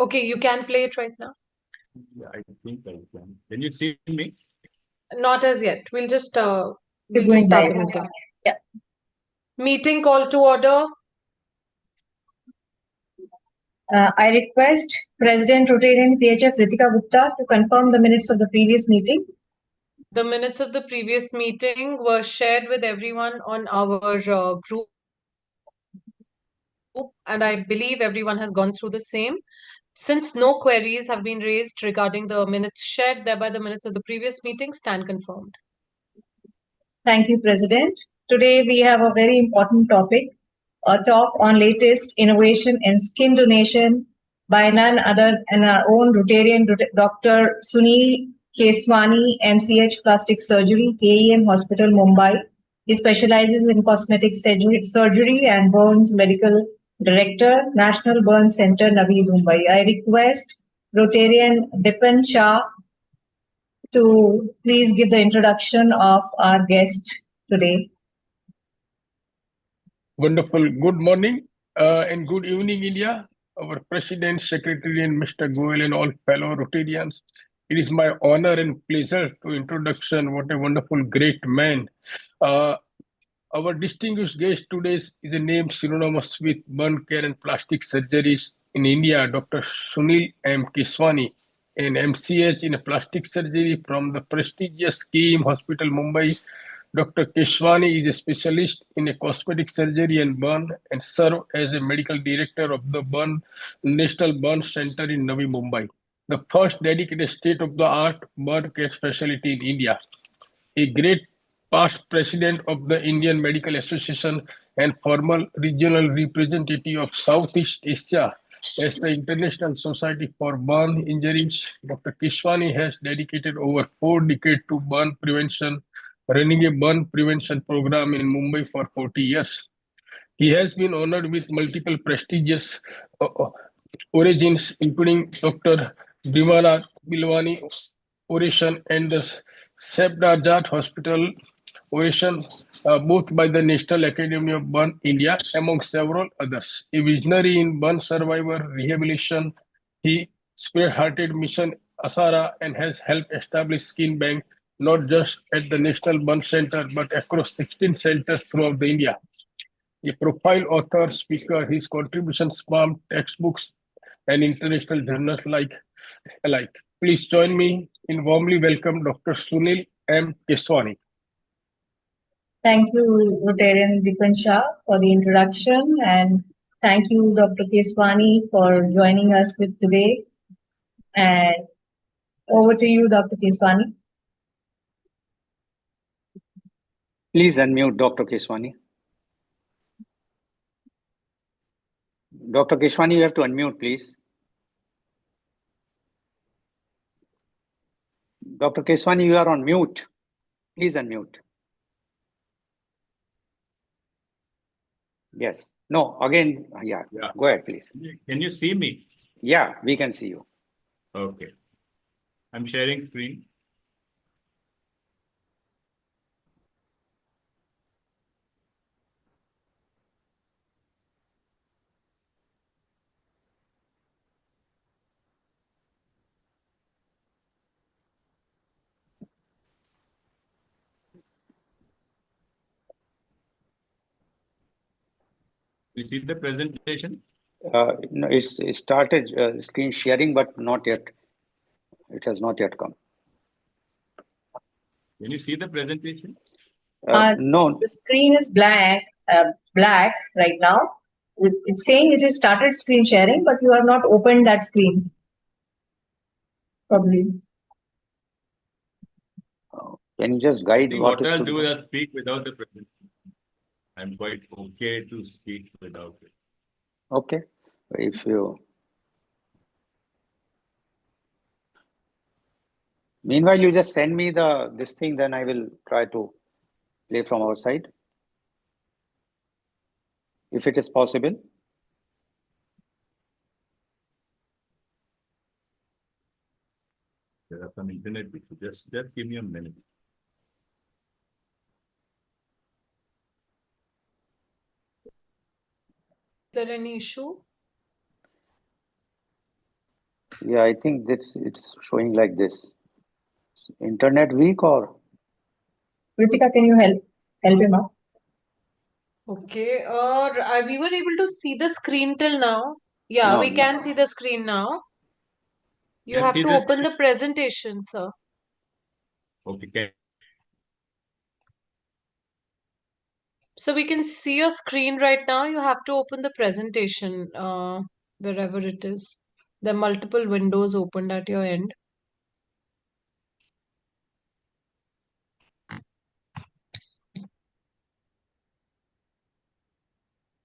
Okay, you can play it right now. Yeah, I think I can. Can you see me? Not as yet. We'll just start going the live. meeting. Yeah. Meeting call to order. I request President Rotarian PHF Ritika Gupta to confirm the minutes of the previous meeting. The minutes of the previous meeting were shared with everyone on our group, and I believe everyone has gone through the same. Since no queries have been raised regarding the minutes shared, thereby the minutes of the previous meeting stand confirmed. Thank you, President. Today we have a very important topic, a talk on latest innovation in skin donation by none other than our own Rotarian Dr. Sunil Keswani, MCH Plastic Surgery, KEM Hospital, Mumbai. He specializes in cosmetic surgery and burns medical director, National Burn Center, Navi Mumbai. I request Rotarian Dipan Shah to please give the introduction of our guest today. Wonderful. Good morning and good evening, India. Our President, Secretary, and Mr. Goel, and all fellow Rotarians. It is my honor and pleasure to introduction. What a wonderful, great man. Uh, our distinguished guest today is a name synonymous with burn care and plastic surgeries in India, Dr. Sunil M. Keswani, an MCH in plastic surgery from the prestigious KEM Hospital, Mumbai. Dr. Keswani is a specialist in a cosmetic surgery and burn and serve as a medical director of the National Burn Center in Navi Mumbai, the first dedicated state-of-the-art burn care facility in India. A great past president of the Indian Medical Association and former regional representative of Southeast Asia as the International Society for Burn Injuries, Dr. Kishwani has dedicated over 4 decades to burn prevention, running a burn prevention program in Mumbai for 40 years. He has been honored with multiple prestigious origins, including Dr. Bimala Bilwani Oration and the Sabdarjat Hospital Oration, both by the National Academy of Burn India, among several others. A visionary in burn survivor rehabilitation, he spearheaded Mission Asara and has helped establish Skin Bank not just at the National Burn Center but across 16 centers throughout the India. A profile author, speaker, his contributions span textbooks and international journals alike. Please join me in warmly welcome Dr. Sunil M. Keswani. Thank you, Rotarian Dipan Shah, for the introduction, and thank you, Dr. Keswani, for joining us with today. And over to you, Dr. Keswani. Please unmute Dr. Keswani. Dr. Keswani, you have to unmute, please. Dr. Keswani, you are on mute. Please unmute. Yes. No, again, yeah. Go ahead, please. Can you see me? Yeah, we can see you. Okay. I'm sharing screen. You see the presentation? No, it started screen sharing, but not yet. It has not yet come. Can you see the presentation? No. The screen is black right now. It's saying it has started screen sharing, but you have not opened that screen. Probably. Can you just guide what I'll do is speak without the presentation. I'm quite okay to speak without it. Okay. If you... Meanwhile, you just send me this thing, then I will try to play from our side, if it is possible. There are some internet issues. Just give me a minute. Is there any issue? Yeah, I think it's showing like this. Internet weak or? Kritika, can you help him out? Okay, or we were able to see the screen till now. Yeah, No, we can no. see the screen now. You Can have see to that? open the presentation, sir. Okay. So we can see your screen right now. You have to open the presentation wherever it is. There are multiple windows opened at your end.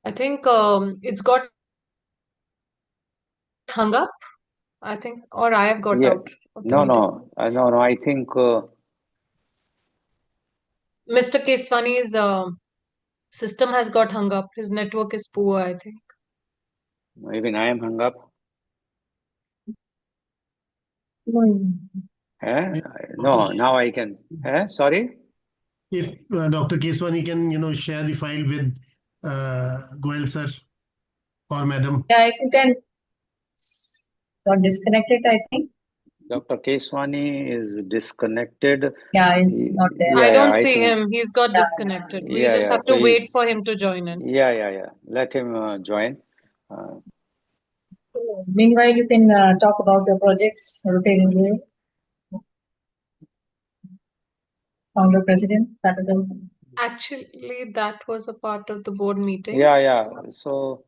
I think it's got hung up, I think, or I have got Yeah. out of the No, meeting. no. I think Mr. Keswani's system has got hung up. His network is poor, I think. even I am hung up. Eh? No, now I can. Sorry. If Dr. Keswani can, share the file with Goel sir or madam. Yeah, if you can. Got disconnected, I think. Dr. Keswani is disconnected. Yeah, he's not there. I don't I see think. him. He's got Yeah. disconnected. We'll Yeah, just yeah. have So to wait he's. for him to join in. Yeah. Let him join. Meanwhile, you can talk about your projects, rotating wheel, founder president, Saturday. Actually, that was a part of the board meeting. Yeah. So.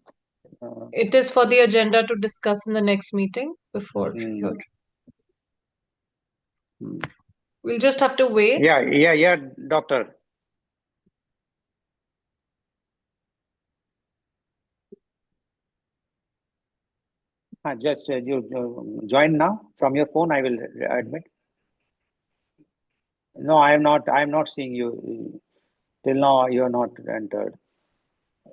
It is for the agenda to discuss in the next meeting before here. We'll just have to wait. Yeah, doctor. Just you join now from your phone. I will admit. No, I am not. I am not seeing you. Till now, you are not entered.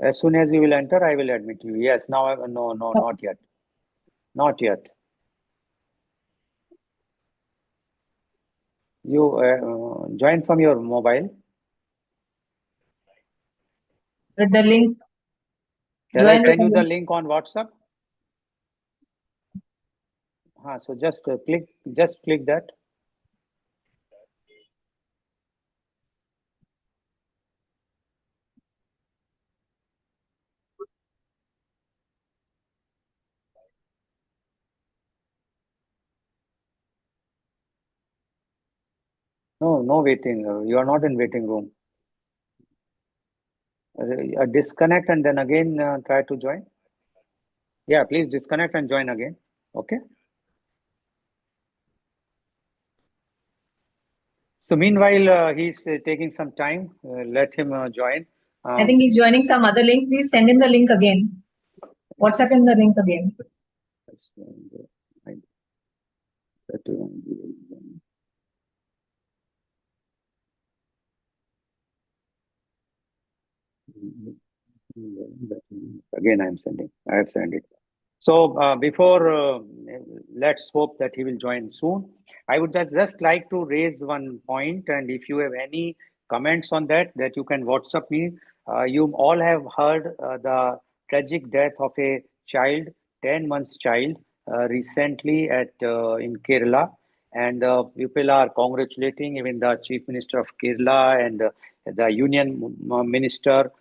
As soon as you will enter, I will admit you. Yes. Now, no, not yet. Not yet. You join from your mobile. With the link. Shall I send you the link on WhatsApp? So just click that. No waiting. You are not in waiting room. Disconnect and then again try to join. Yeah, please disconnect and join again. Okay. So meanwhile, he's taking some time. Let him join. I think he's joining some other link. Please send him the link again. WhatsApp him the link again. Again, I have sent it. So before, let's hope that he will join soon. I would just like to raise one point, and if you have any comments on that you can WhatsApp me. You all have heard the tragic death of a child, 10 months child, recently in Kerala, and people are congratulating even the Chief Minister of Kerala and the Union Minister.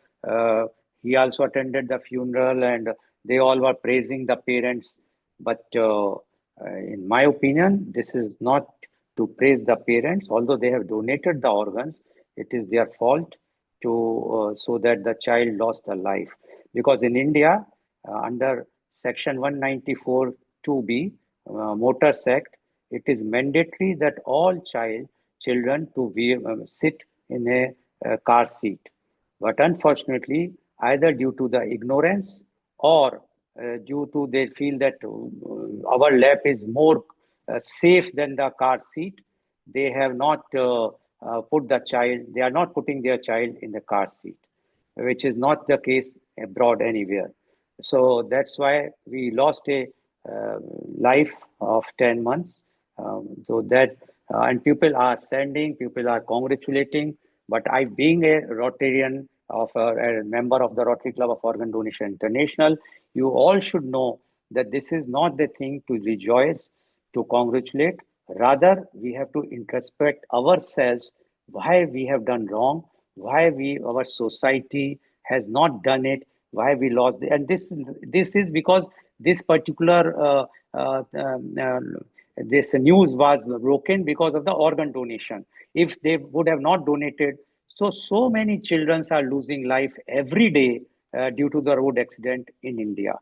He also attended the funeral, and they all were praising the parents. But in my opinion, this is not to praise the parents, although they have donated the organs. It is their fault to so that the child lost their life. Because in India, under Section 194 2B, Motors Act, it is mandatory that all children sit in a car seat. But unfortunately, either due to the ignorance or due to they feel that our lap is more safe than the car seat, they have not they are not putting their child in the car seat, which is not the case abroad anywhere. So that's why we lost a life of 10 months. And people are congratulating. But I, being a Rotarian, a member of the Rotary Club of Organ Donation International, you all should know that this is not the thing to rejoice, to congratulate. Rather, we have to introspect ourselves, why we have done wrong, why our society has not done it, why we lost it. And this is because this particular this news was broken because of the organ donation. If they would have not donated, so many children are losing life every day due to the road accident in India.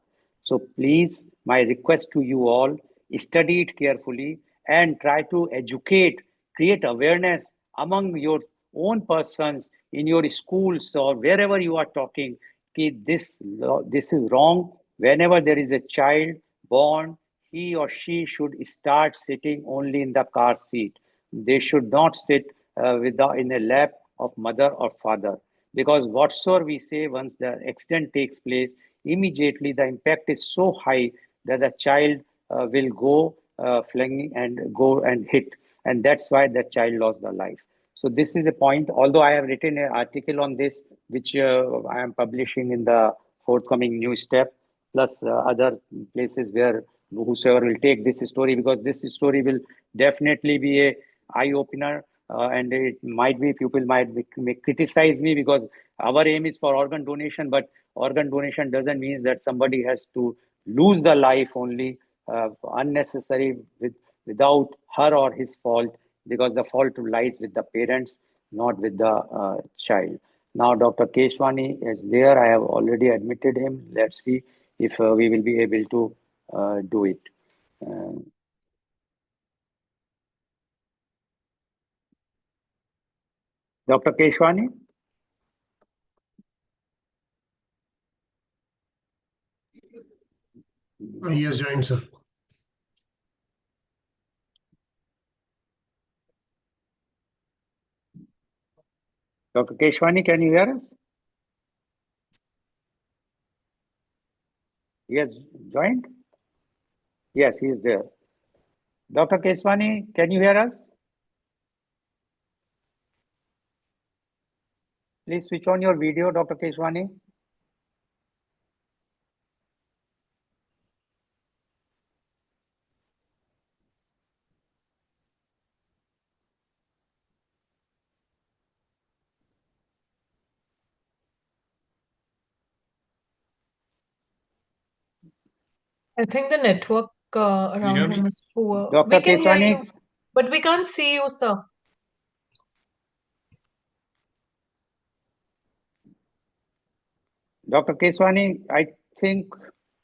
So please, my request to you all, study it carefully and try to educate, create awareness among your own persons in your schools or wherever you are talking. This is wrong. Whenever there is a child born, he or she should start sitting only in the car seat. They should not sit in a lap of mother or father, because whatsoever we say, once the accident takes place, immediately the impact is so high that the child will go flinging and go and hit, and that's why that child lost their life. So this is a point. Although I have written an article on this, which I am publishing in the forthcoming New Step, plus other places where whosoever will take this story, because this story will definitely be a eye opener. And it might be people may criticize me because our aim is for organ donation, but organ donation doesn't mean that somebody has to lose the life only unnecessary without her or his fault, because the fault lies with the parents, not with the child. Now, Dr. Keswani is there. I have already admitted him. Let's see if we will be able to do it. Dr. Keswani? Yes, joined, sir. Dr. Keswani, can you hear us? He has joined? Yes, he is there. Dr. Keswani, can you hear us? Please switch on your video, Dr. Keswani. I think the network around hear him me? is poor. Dr. We can hear Keswani, you, but we can't see you, sir. Dr. Keswani, I think,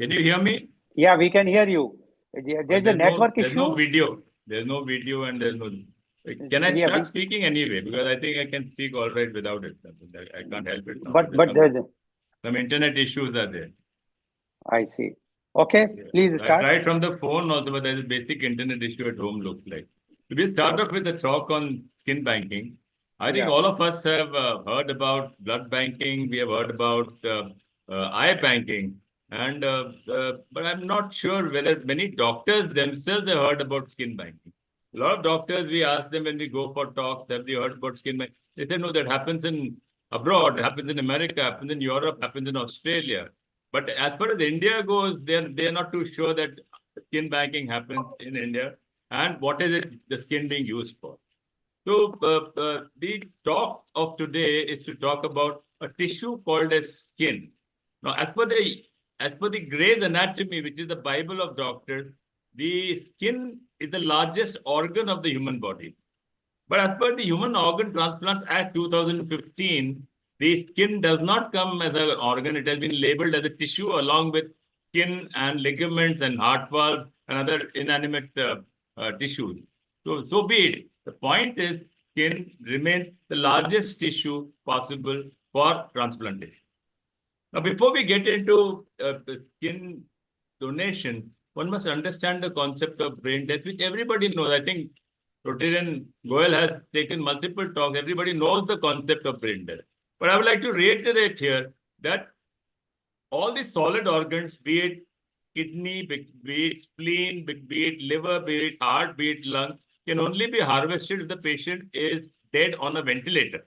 Can you hear me? yeah, we can hear you. There's a network There's no issue. video. There's no video and there's no. Can I Yeah, start speaking anyway? Because I think I can speak all right without it. I can't help it now. but there's, Some internet issues are there. I see. Okay, Yeah. please I start. tried from the phone also, but there's a basic internet issue at home, looks like. So we'll start off with a talk on skin banking. I think Yeah. all of us have heard about blood banking. We have heard about eye banking. And but I'm not sure whether many doctors themselves have heard about skin banking. A lot of doctors, we ask them when we go for talks, have they heard about skin banking? They say, no, that happens in abroad, happens in America, happens in Europe, happens in Australia. But as far as India goes, they're not too sure that skin banking happens in India and what is it the skin being used for. So the talk of today is to talk about a tissue called as skin. Now, as per the Gray's Anatomy, which is the Bible of doctors, the skin is the largest organ of the human body. But as per the Human Organ Transplant Act 2015, the skin does not come as an organ. It has been labeled as a tissue along with skin and ligaments and heart valve and other inanimate tissues. So be it. The point is, skin remains the largest tissue possible for transplantation. Now, before we get into the skin donation, one must understand the concept of brain death, which everybody knows. I think Rotarian Goel has taken multiple talks. Everybody knows the concept of brain death. But I would like to reiterate here that all the solid organs, be it kidney, be it spleen, be it liver, be it heart, be it lung, can only be harvested if the patient is dead on a ventilator.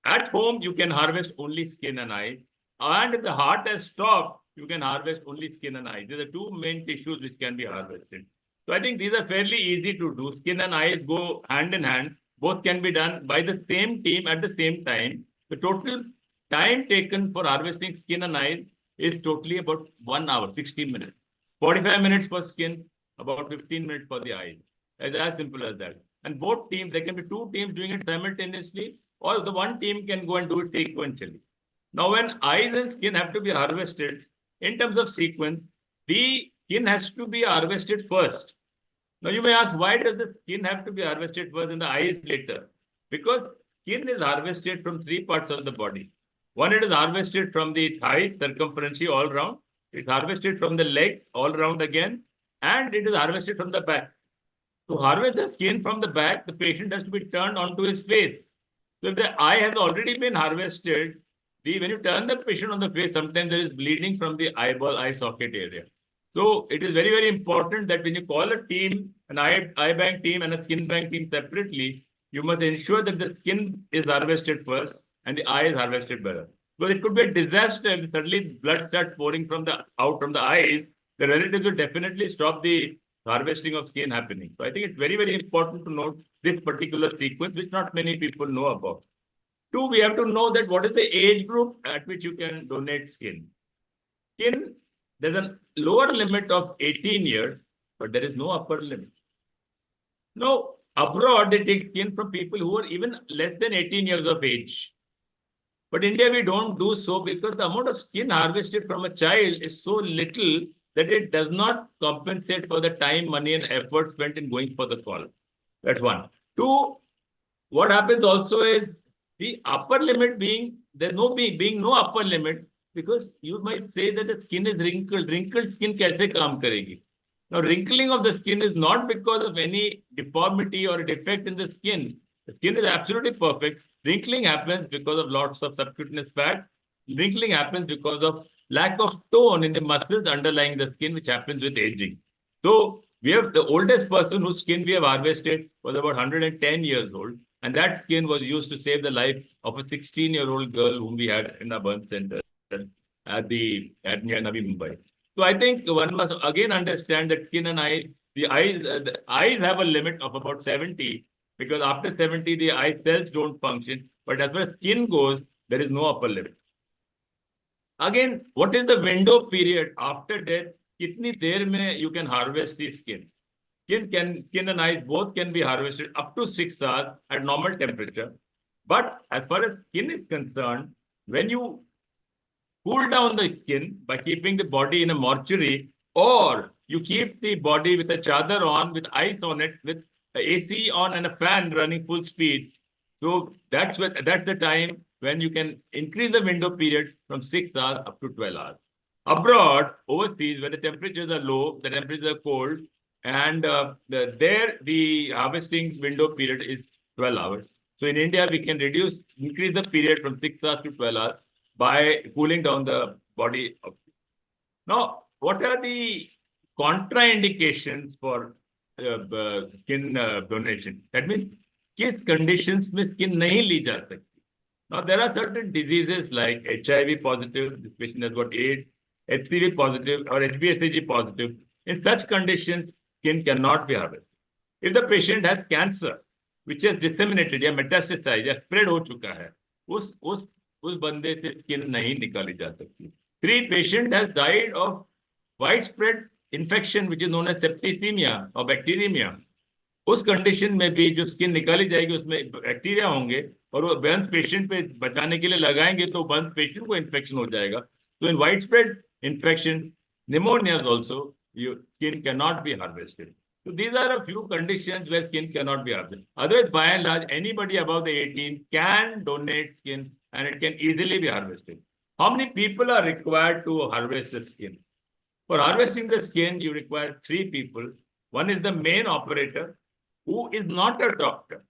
At home, you can harvest only skin and eyes. And if the heart has stopped, you can harvest only skin and eyes. These are two main tissues which can be harvested. So I think these are fairly easy to do. Skin and eyes go hand in hand. Both can be done by the same team at the same time. The total time taken for harvesting skin and eyes is totally about 1 hour, 16 minutes. 45 minutes for skin, about 15 minutes for the eyes. It's as simple as that. And both teams, there can be two teams doing it simultaneously, or the one team can go and do it sequentially. Now, when eyes and skin have to be harvested, in terms of sequence, the skin has to be harvested first. Now, you may ask, why does the skin have to be harvested first and the eyes later? Because skin is harvested from three parts of the body. One, it is harvested from the thighs, circumferentially all round. It's harvested from the legs all round again, and it is harvested from the back. To harvest the skin from the back, the patient has to be turned onto his face. So if the eye has already been harvested, when you turn the patient on the face, sometimes there is bleeding from the eyeball, eye socket area. So it is very, very important that when you call a team, an eye bank team and a skin bank team separately, you must ensure that the skin is harvested first and the eye is harvested better. Because it could be a disaster if suddenly blood starts pouring out from the eyes. The relatives will definitely stop the harvesting of skin happening. So I think it's very, very important to note this particular sequence, which not many people know about. Two, we have to know that what is the age group at which you can donate skin. Skin, there's a lower limit of 18 years, but there is no upper limit. No, abroad, they take skin from people who are even less than 18 years of age. But in India, we don't do so because the amount of skin harvested from a child is so little that it does not compensate for the time, money, and effort spent in going for the call. That's one. Two, what happens also is the upper limit there's no upper limit, because you might say that the skin is wrinkled. Wrinkled skin kaise kaam karegi? Now, wrinkling of the skin is not because of any deformity or a defect in the skin. The skin is absolutely perfect. Wrinkling happens because of lots of subcutaneous fat. Wrinkling happens because of lack of tone in the muscles underlying the skin, which happens with aging. So we have the oldest person whose skin we have harvested was about 110 years old. And that skin was used to save the life of a 16-year-old girl whom we had in a burn center at near Navi Mumbai. So I think one must again understand that skin and eyes, the eyes have a limit of about 70, because after 70, the eye cells don't function. But as far as skin goes, there is no upper limit. Again, what is the window period after death? Kitni der mein you can harvest the skin? Skin and eyes both can be harvested up to 6 hours at normal temperature. But as far as skin is concerned, when you cool down the skin by keeping the body in a mortuary, or you keep the body with a chadar on, with ice on it, with AC on and a fan running full speed. So that's the time when you can increase the window period from 6 hours up to 12 hours. Abroad, overseas, where the temperatures are low, the temperatures are cold, and the harvesting window period is 12 hours. So in India, we can increase the period from 6 hours to 12 hours by cooling down the body. Now, what are the contraindications for skin donation? That means, किस conditions में skin नहीं ली जा सकती? Now, there are certain diseases like HIV positive, this patient has got AIDS, HCV positive or HBsAg positive. In such conditions, skin cannot be harvested. If the patient has cancer, which has disseminated या metastasized या spread हो चुका है, उस बंदे से skin नहीं निकाली जा सकती. 3, patient has died of widespread infection, which is known as septicemia or bacteremia. उस कंडीशन में भी जो स्किन निकाली जाएगी उसमें बैक्टीरिया होंगे और वो बर्न्स पेशेंट पे बचाने के लिए लगाएंगे तो बर्न्स पेशेंट को इन्फेक्शन हो जाएगा. So in widespread infection, pneumonia also, your skin cannot be harvested. So these are a few conditions where skin cannot be harvested. Otherwise, by and large, anybody above the 18 can donate skin and it can easily be harvested. How many people are required to harvest the skin? For harvesting the skin, you require 3 people. One is the main operator, who is not a doctor.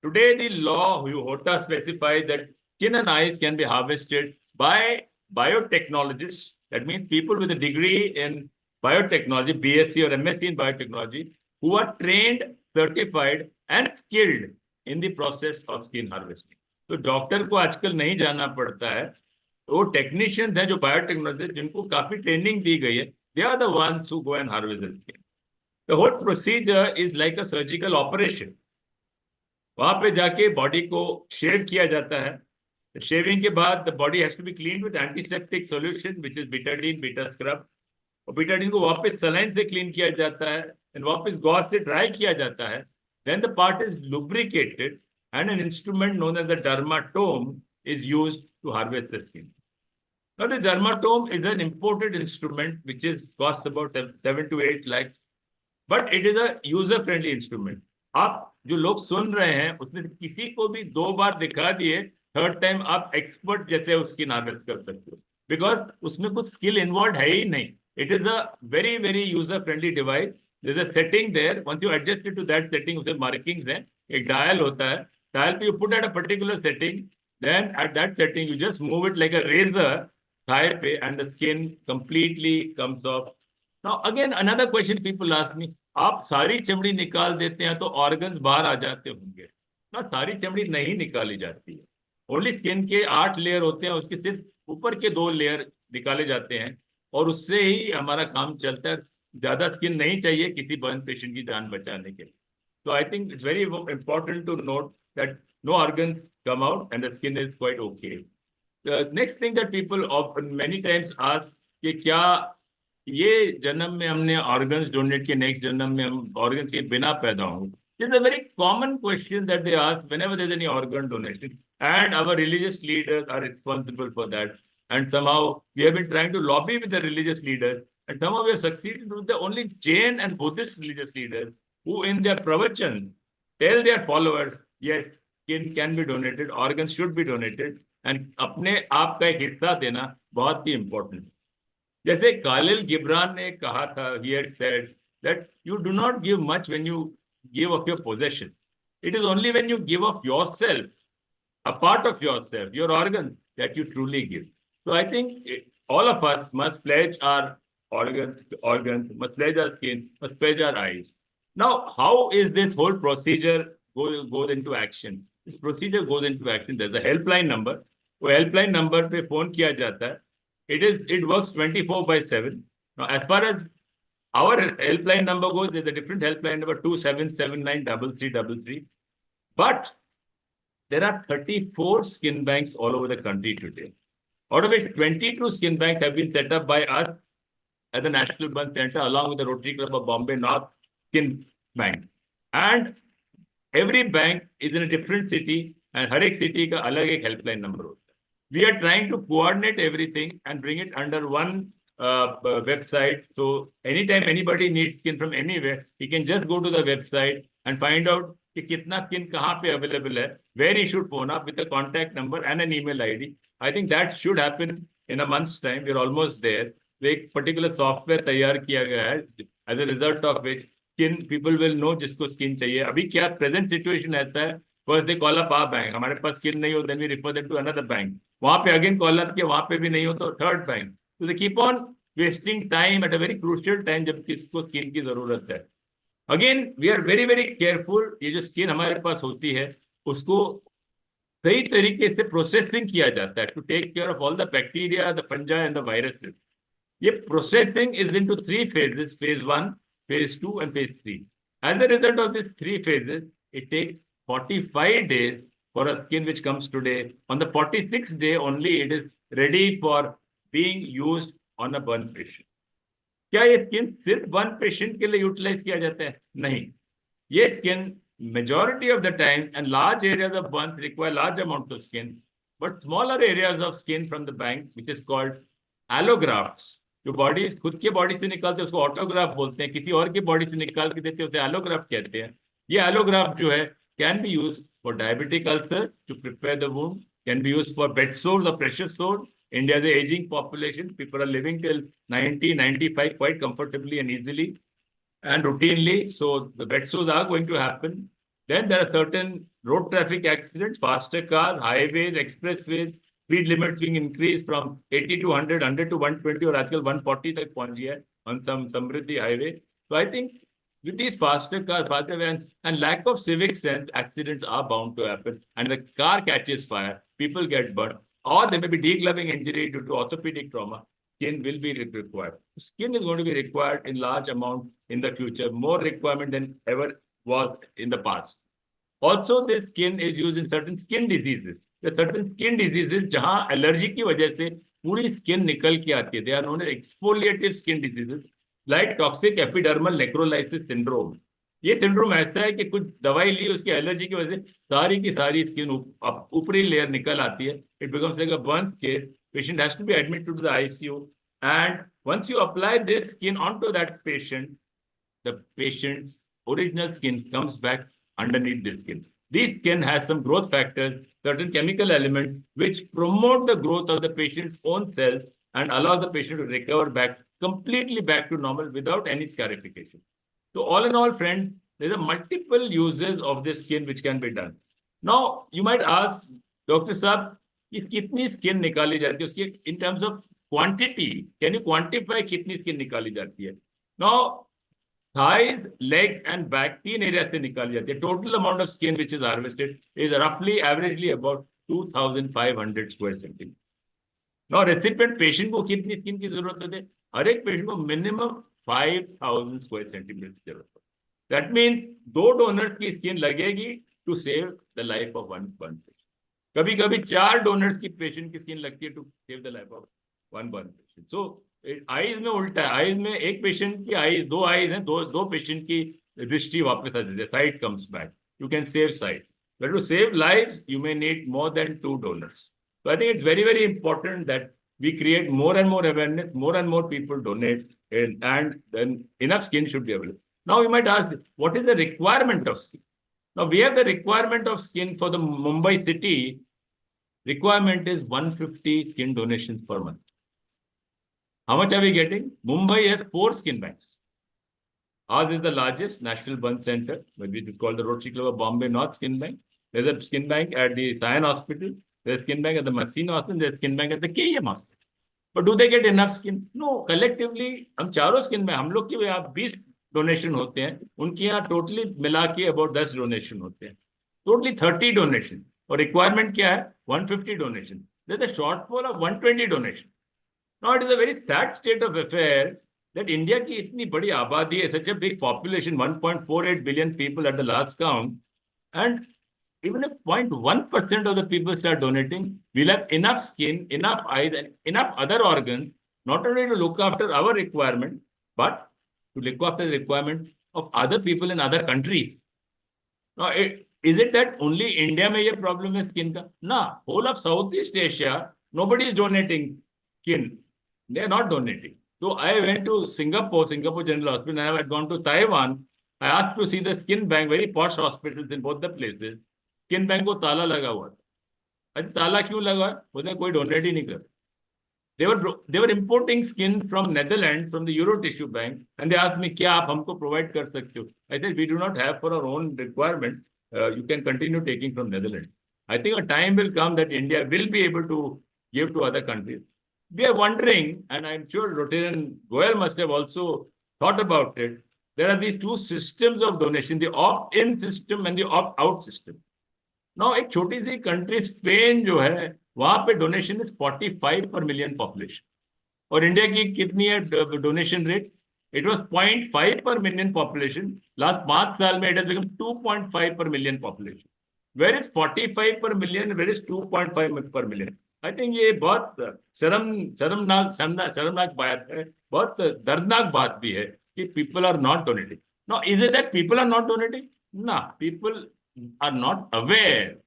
Today, the law, HOTA, specifies that skin and eyes can be harvested by biotechnologists. That means people with a degree in biotechnology, BSc or MSc in biotechnology, who are trained, certified, and skilled in the process of skin harvesting. So, doctor को आजकल नहीं जाना पड़ता है. वो technicians हैं जो biotechnologist जिनको काफी ट्रेनिंग दी गई है, they are the ones who go and harvest the skin. The whole procedure is like a surgical operation. वहां पे जाके बॉडी को शेव किया जाता है. शेविंग के बाद the body has to be clean with antiseptic solution which is betadine, beta scrub. और बीटाडीन को वापस सलाइन से क्लीन किया जाता है एंड वापस गॉज से ड्राई किया जाता है. Then the part is lubricated and an instrument known as the dermatome is used to harvest the skin. Now, the dermatome is an imported instrument which is cost about 7 to 8 lakhs, but it is a user-friendly instrument. आप जो लोग सुन रहे हैं उसमें किसी को भी 2 बार दिखा दिए, थर्ड टाइम आप एक्सपर्ट जैसे उसकी हार्वेस्ट कर सकते हो, बिकॉज उसमें कुछ स्किल इन्वॉल्व है ही नहीं. It is a very very user friendly device. There is a setting there. Once you adjust to that setting, उसमें मार्किंग्स हैं, एक डायल होता है, डायल पे you put at a particular setting. Then at that setting, you just move it like a razor thigh पे and the skin completely comes off. Now again, another question people ask me, आप सारी चमड़ी निकाल देते हैं तो organs बाहर आ जाते होंगे. ना, सारी चमड़ी नहीं निकाली जाती है. ओनली स्किन के 8 लेयर होते हैं, उसके सिर्फ ऊपर के 2 लेयर निकाले जाते हैं और उससे ही हमारा काम चलता है. ज्यादा स्किन नहीं चाहिए किसी बर्न पेशेंट की जान बचाने के लिए. So I think it's very important to note that no organs come out and the skin is quite okay. The next thing that people often many times ask कि क्या ये जन्म में हमने organs donate किए, next जन्म में हम organs के बिना पैदा होंगे? This is a very common question that they ask whenever there's any organ donation, and our religious leaders are responsible for that. And somehow we have been trying to lobby with the religious leaders, and somehow we have succeeded with the only Jain and Buddhist religious leaders who in their pravachan tell their followers, yes, skin can be donated, organs should be donated, and अपने आप का एक हिस्सा देना बहुत ही important. जैसे कालिल गिब्रान ने कहा था, he had said that you do not give much when you give of your possession. It is only when you give of yourself, a part of yourself, your organs, that you truly give. So I think all of us must pledge our organs, must pledge our skin, must pledge our eyes. Now, how is this whole procedure goes into action? This procedure goes into action. There's a helpline number. वो helpline number पे phone किया जाता है. It works 24/7. Now, as far as our helpline number goes, there's a different helpline number 27793333. But there are 34 skin banks all over the country today, out of which 22 skin banks have been set up by us at the National Burn Center along with the Rotary Club of Bombay North Skin Bank. And every bank is in a different city and हर एक city का अलग एक helpline number होता है. We are trying to coordinate everything and bring it under one website. So anytime anybody needs skin from anywhere, he can just go to the website and find out कि कितना skin कहाँ पे available है, where he should phone up with a contact number and an email ID. I think that should happen in a month's time. We're almost there. एक particular software तैयार किया गया है, as a result of which skin people will know जिसको skin चाहिए. अभी क्या present situation ऐसा है, first they call up our bank, हमारे पास skin नहीं हो, then we refer them to another bank. वहाँ पे again call up किया, वहाँ पे भी नहीं हो तो third bank. So they keep on wasting time at a very crucial time जब किसको skin की जरूरत है. Again, we are very very careful. ये जो skin हमारे पास होती है, उसको सही तरीके से प्रोसेसिंग किया जाता है to take care of all the bacteria, the fungi and the viruses. ये processing is into 3 phases, phase 1, phase 2 and phase 3. As a result of these 3 phases, it takes 45 days for a skin which comes today. On the 46th day only, it is ready for being used on a burn patient. क्या ये skin सिर्फ one patient के लिए utilise किया जाता है? नहीं, ये skin majority of the time and large areas of burns require large amount of skin, but smaller areas of skin from the bank, which is called allografts, जो body खुद के बॉडी से निकालते हैं उसको ऑटोग्राफ बोलते हैं, किसी और की बॉडी से निकाल के देते हैं उसे एलोग्राफ कहते हैं. ये एलोग्राफ जो है can be use for diabetic ulcer to prepare the wound, can be use for bed sores और pressure sores. India is an aging population. People are living till 90, 95 quite comfortably and easily and routinely. So the bed sores are going to happen. Then there are certain road traffic accidents, faster cars, highways, expressways, speed limits being increased from 80 to 100, 100 to 120 और आजकल 140 तक पहुंच गया है on some Samriddhi highway. So I think with these faster cars, faster vans, and lack of civic sense, accidents are bound to happen. And the car catches fire, people get burnt. or there may be degloving injury due to orthopedic trauma, skin will be required. Skin is going to be required in large amount in the future, more requirement than ever was in the past. Also, the skin is used in certain skin diseases. There are certain skin diseases जहाँ allergy की वजह से पूरी skin निकल के आती है. They are known as exfoliative skin diseases, like toxic epidermal necrolysis syndrome. ये सिंड्रोम ऐसा है कि कुछ दवाई ली उसकी एलर्जी की वजह से सारी की सारी स्किन ऊपरी लेयर निकल आती है. It becomes like a burnt case. Patient has to be admitted to the ICU, and once you apply this skin onto that patient, the patient's original skin comes back underneath the skin. This skin has some growth factors, certain chemical elements which promote the growth of the patient's own cells and allow the patient to recover back completely back to normal without any scarification. So all in all, friends, there are multiple uses of this skin which can be done. Now, you might ask, Dr. Saab, if kitni skin nikali jati hai, uski in terms of quantity, can you quantify kitni skin nikali jati hai? Now, thighs, leg, and back, तीन area से निकाली जाती है. Total amount of skin which is harvested is roughly, averagely about 2,500 square centimeter. Now, recipient patient को कितनी skin की जरूरत होती है? हर एक patient को minimum 5,000 square centimeters की जरूरत है. That means 2 donors की skin लगेगी to save the life of one patient. कभी-कभी 4 donors की patient की skin लगती है to save the life of one patient. So, eyes में उल्टा है. आईज में एक पेशेंट की आईज, 2 आईज हैं, दो पेशेंट की दृष्टि वापस आ जाती है. Site comes back. You can save site. But to save lives, you may need more than 2 donors. So I think it's very, very important that we create more and more awareness, more and more people donate, and then enough skin should be available. Now you might ask, what is the requirement of skin? Now we have the requirement of skin for the Mumbai city. Requirement is 150 skin donations per month. How much are we getting? Mumbai has 4 skin banks. Ours is the largest national burn center, which is called the Rotary Club of Bombay North Skin Bank. There's a skin bank at the Sion Hospital. There's a skin bank at the Masin Hospital. There's a skin bank at the KEM Hospital. But do they get enough skin? No. Collectively, हम चारों skin में हम लोग के यहाँ 20 donation होते हैं. उनके यहाँ totally मिला के about 10 donation होते हैं. Totally 30 donation. और requirement क्या है? 150 donation. There's a shortfall of 120 donation. Now, it is a very sad state of affairs that India की इतनी बड़ी आबादी है, such a big population, 1.48 billion people at the last count, and even if 0.1% of the people start donating, we'll have enough skin, enough eyes, and enough other organs, not only to look after our requirement, but to look after the requirement of other people in other countries. Now, is it that only India में ये problem है skin का? No, whole of Southeast Asia, nobody is donating skin. They are not donating. So I went to Singapore General Hospital, and I had gone to Taiwan. I asked to see the skin bank, very posh hospitals in both the places. Skin bank को ताला लगा हुआ था. अरे ताला क्यों लगा? बोलते कोई donate ही नहीं कर. They were importing skin from Netherlands, from the Euro Tissue Bank, and they asked me, क्या आप हमको provide कर सकते हो? I said, we do not have for our own requirement. You can continue taking from Netherlands. I think a time will come that India will be able to give to other countries. We are wondering, and I'm sure Rotarian Goel must have also thought about it. There are these 2 systems of donation, the opt-in system and the opt-out system. Now, एक छोटी सी country Spain जो है, वहाँ पे donation is 45 per million population. और India की कितनी है donation rate? It was 0.5 per million population. Last 5 साल में it has become 2.5 per million population. Where is 45 per million? Where is 2.5 per million? I think ये बहुत शर्मनाक बात है, बहुत दर्दनाक बात भी है कि people are not donating. Now, is it that people are not donating? No, people are not aware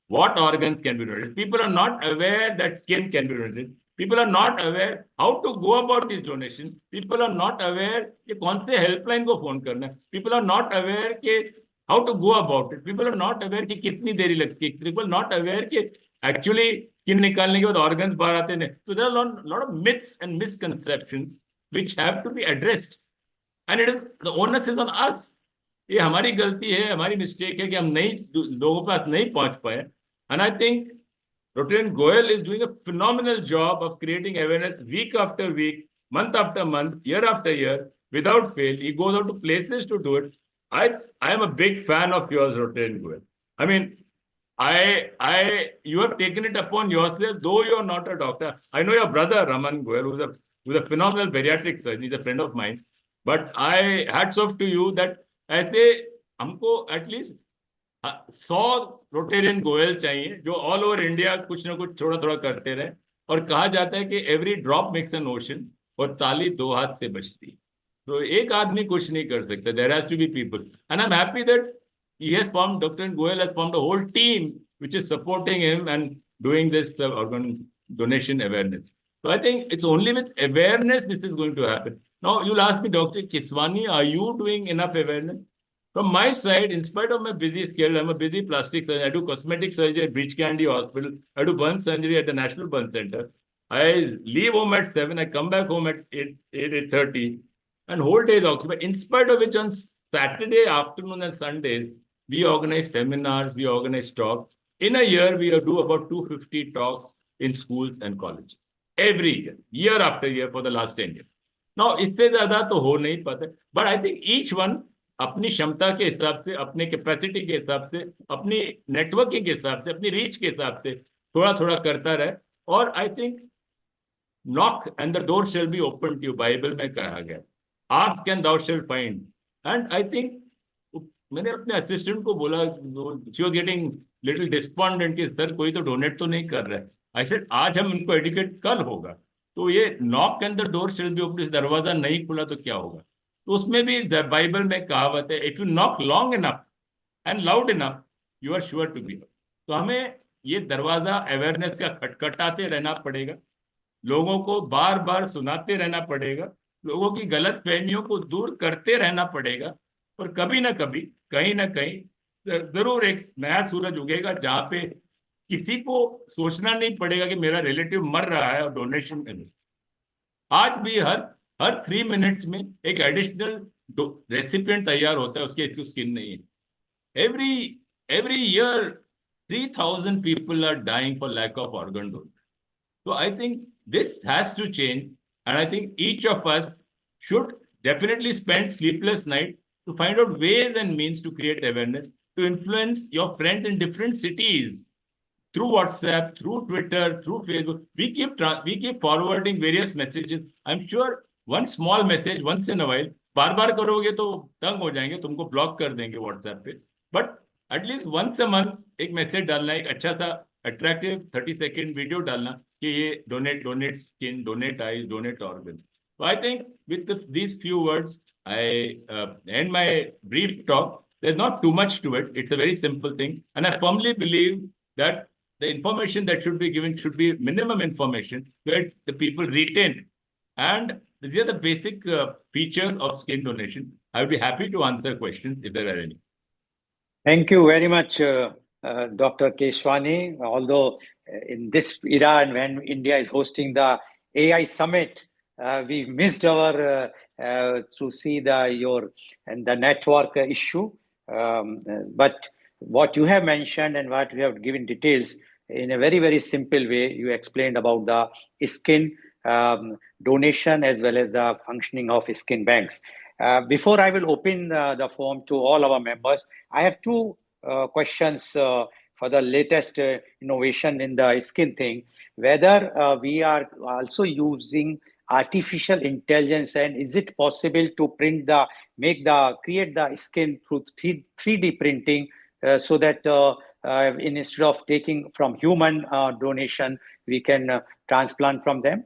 what organs can be donated. People are not aware that skin can be donated. People are not aware how to go about these donations. People are not aware कि कौन से helpline को phone करना है. People are not aware कि how to go about it. People are not aware कि कितनी देरी लगती है. People are not aware कि actually skin निकालने के बाद organs बाहर आते हैं. So there are a lot of myths and misconceptions which have to be addressed. And it is the onus is on us. ये हमारी गलती है, हमारी mistake है कि हम लोगों के पास नहीं पहुंच पाए. And I think Rotarian Goel is doing a phenomenal job of creating awareness week after week, month after month, year after year, without fail. He goes out to places to do it. I am a big fan of yours, Rotarian Goel. I mean, you have taken it upon yourself, though you're not a doctor. I know your brother, Raman Goel, who's a phenomenal bariatric surgeon. He's a friend of mine. But hats off to you that ऐसे हमको at least 100 Rotarian Goyal चाहिए जो all over India कुछ ना कुछ थोड़ा थोड़ा करते रहे. और कहा जाता है कि every drop makes an ocean, और ताली 2 हाथ से बचती है. तो एक आदमी कुछ नहीं कर सकता. There has to be people, and I am happy that he has formed, Dr. Goel has formed a whole team which is supporting him and doing this organ donation awareness. So I think it's only with awareness this is going to happen. Now you'll ask me, Dr. Keswani, are you doing enough awareness? From my side, in spite of my busy schedule, I'm a busy plastic surgeon. I do cosmetic surgery at Breach Candy Hospital. I do burn surgery at the National Burn Center. I leave home at 7. I come back home at 8:30, and whole day is occupied. In spite of which, on Saturday afternoon and Sundays, we organize seminars, we organize talks. In a year, we do about 250 talks in schools and colleges. Every year after year for the last 10 years. Now, इससे ज़्यादा तो हो नहीं पाता. But I think each one अपनी क्षमता के हिसाब से, अपने कैपेसिटी के हिसाब से, अपनी नेटवर्किंग के हिसाब से, अपनी रीच के हिसाब से थोड़ा थोड़ा करता रहे. और I think knock and the door shall be opened to you. Bible में कहा गया, ask and thou shalt find. And I think मैंने अपने असिस्टेंट को बोला, she was getting little despondent कि सर कोई तो डोनेट तो नहीं कर रहा है. आई सेड आज हम इनको एडुकेट कल होगा. तो ये knock and the door shall be open, दरवाजा नहीं खुला तो क्या होगा. तो उसमें भी बाइबल में कहावत है, if you knock long enough and loud enough you are sure to be. तो हमें ये दरवाजा अवेयरनेस का खटखटाते रहना पड़ेगा, लोगों को बार बार सुनाते रहना पड़ेगा, लोगों की गलत फहमियों को दूर करते रहना पड़ेगा. और कभी ना कभी, कहीं ना कहीं जरूर एक नया सूरज उगेगा जहां पे किसी को सोचना नहीं पड़ेगा कि मेरा रिलेटिव मर रहा है और डोनेशन करें. आज भी हर 3 मिनट्स में एक एडिशनल रेसिपिएंट तैयार होता है, उसके स्किन नहीं है. Every year 3000 people are dying for lack of organ donation. So I think this has to change, and I think each of us should definitely spend sleepless nights to find out ways and means to create awareness, to influence your friends in different cities through WhatsApp, through Twitter, through Facebook. We keep forwarding various messages. I'm sure one small message once in a while, बार-बार करोगे तो तंग हो जाएंगे, तुमको block कर देंगे WhatsApp पे. But at least once a month एक मैसेज डालना, एक अच्छा सा attractive 30-second वीडियो डालना कि ये donate skin, donate eyes, donate organs. So I think with these few words, I end my brief talk. There's not too much to it. It's a very simple thing. And I firmly believe that the information that should be given should be minimum information that the people retain. And these are the basic features of skin donation. I would be happy to answer questions if there are any. Thank you very much, Dr. Keswani. Although in this era and when India is hosting the AI summit, we missed our to see the network issue. But what you have mentioned and what you have given details in a very, very simple way, you explained about the skin donation as well as the functioning of skin banks. Before I will open the forum to all our members, I have two questions for the latest innovation in the skin thing, whether we are also using artificial intelligence, and is it possible to create the skin through 3D printing so that instead of taking from human donation, we can transplant from them?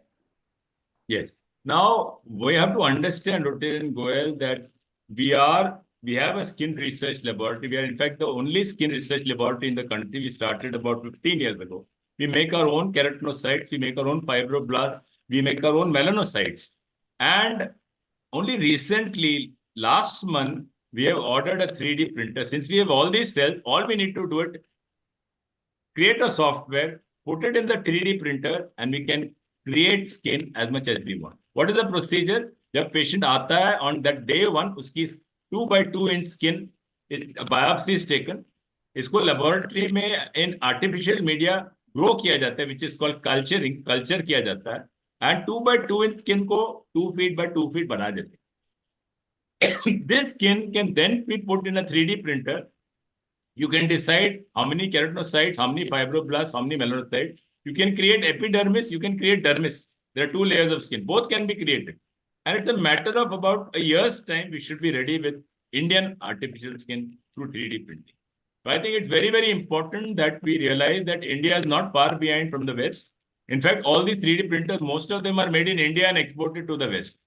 Yes. Now we have to understand, Dr. Goel, that we have a skin research laboratory. We are in fact the only skin research laboratory in the country. We started about 15 years ago. We make our own keratinocytes, we make our own fibroblasts, we make our own melanocytes. And only recently, last month, we have ordered a 3D printer. Since we have all these cells, all we need to do it, create a software, put it in the 3D printer, and we can create skin as much as we want. What is the procedure? जब patient आता है on that day 1, उसकी 2 by 2 inch skin, biopsy is taken. इसको laboratory में in artificial media grow किया जाता है, which is called culturing, culture किया जाता है, and 2 by 2 inch skin को 2 feet by 2 feet बना देते हैं. This skin can then be put in a 3D printer. You can decide how many keratinocytes, how many fibroblasts, how many melanocytes. You can create epidermis, you can create dermis. There are two layers of skin. Both can be created. And it's a matter of about a year's time, we should be ready with Indian artificial skin through 3D printing. So I think it's very, very important that we realize that India is not far behind from the West. In fact, all these 3D printers, most of them are made in India and exported to the West.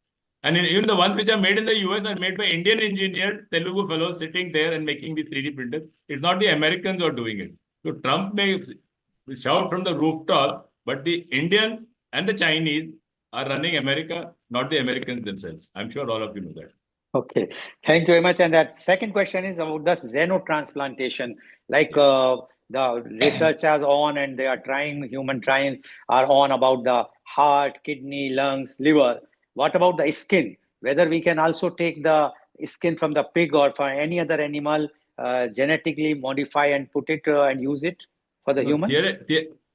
And even the ones which are made in the US are made by Indian engineers, Telugu fellows sitting there and making these 3D printers. It's not the Americans who are doing it. So Trump may shout from the rooftop, but the Indians and the Chinese are running America, not the Americans themselves. I'm sure all of you know that. Okay, thank you very much. And that second question is about the xenotransplantation. Like the researchers on and they are trying, human trial are on about the heart, kidney, lungs, liver. What about the skin? Whether we can also take the skin from the pig or from any other animal, genetically modify and put it and use it for the humans?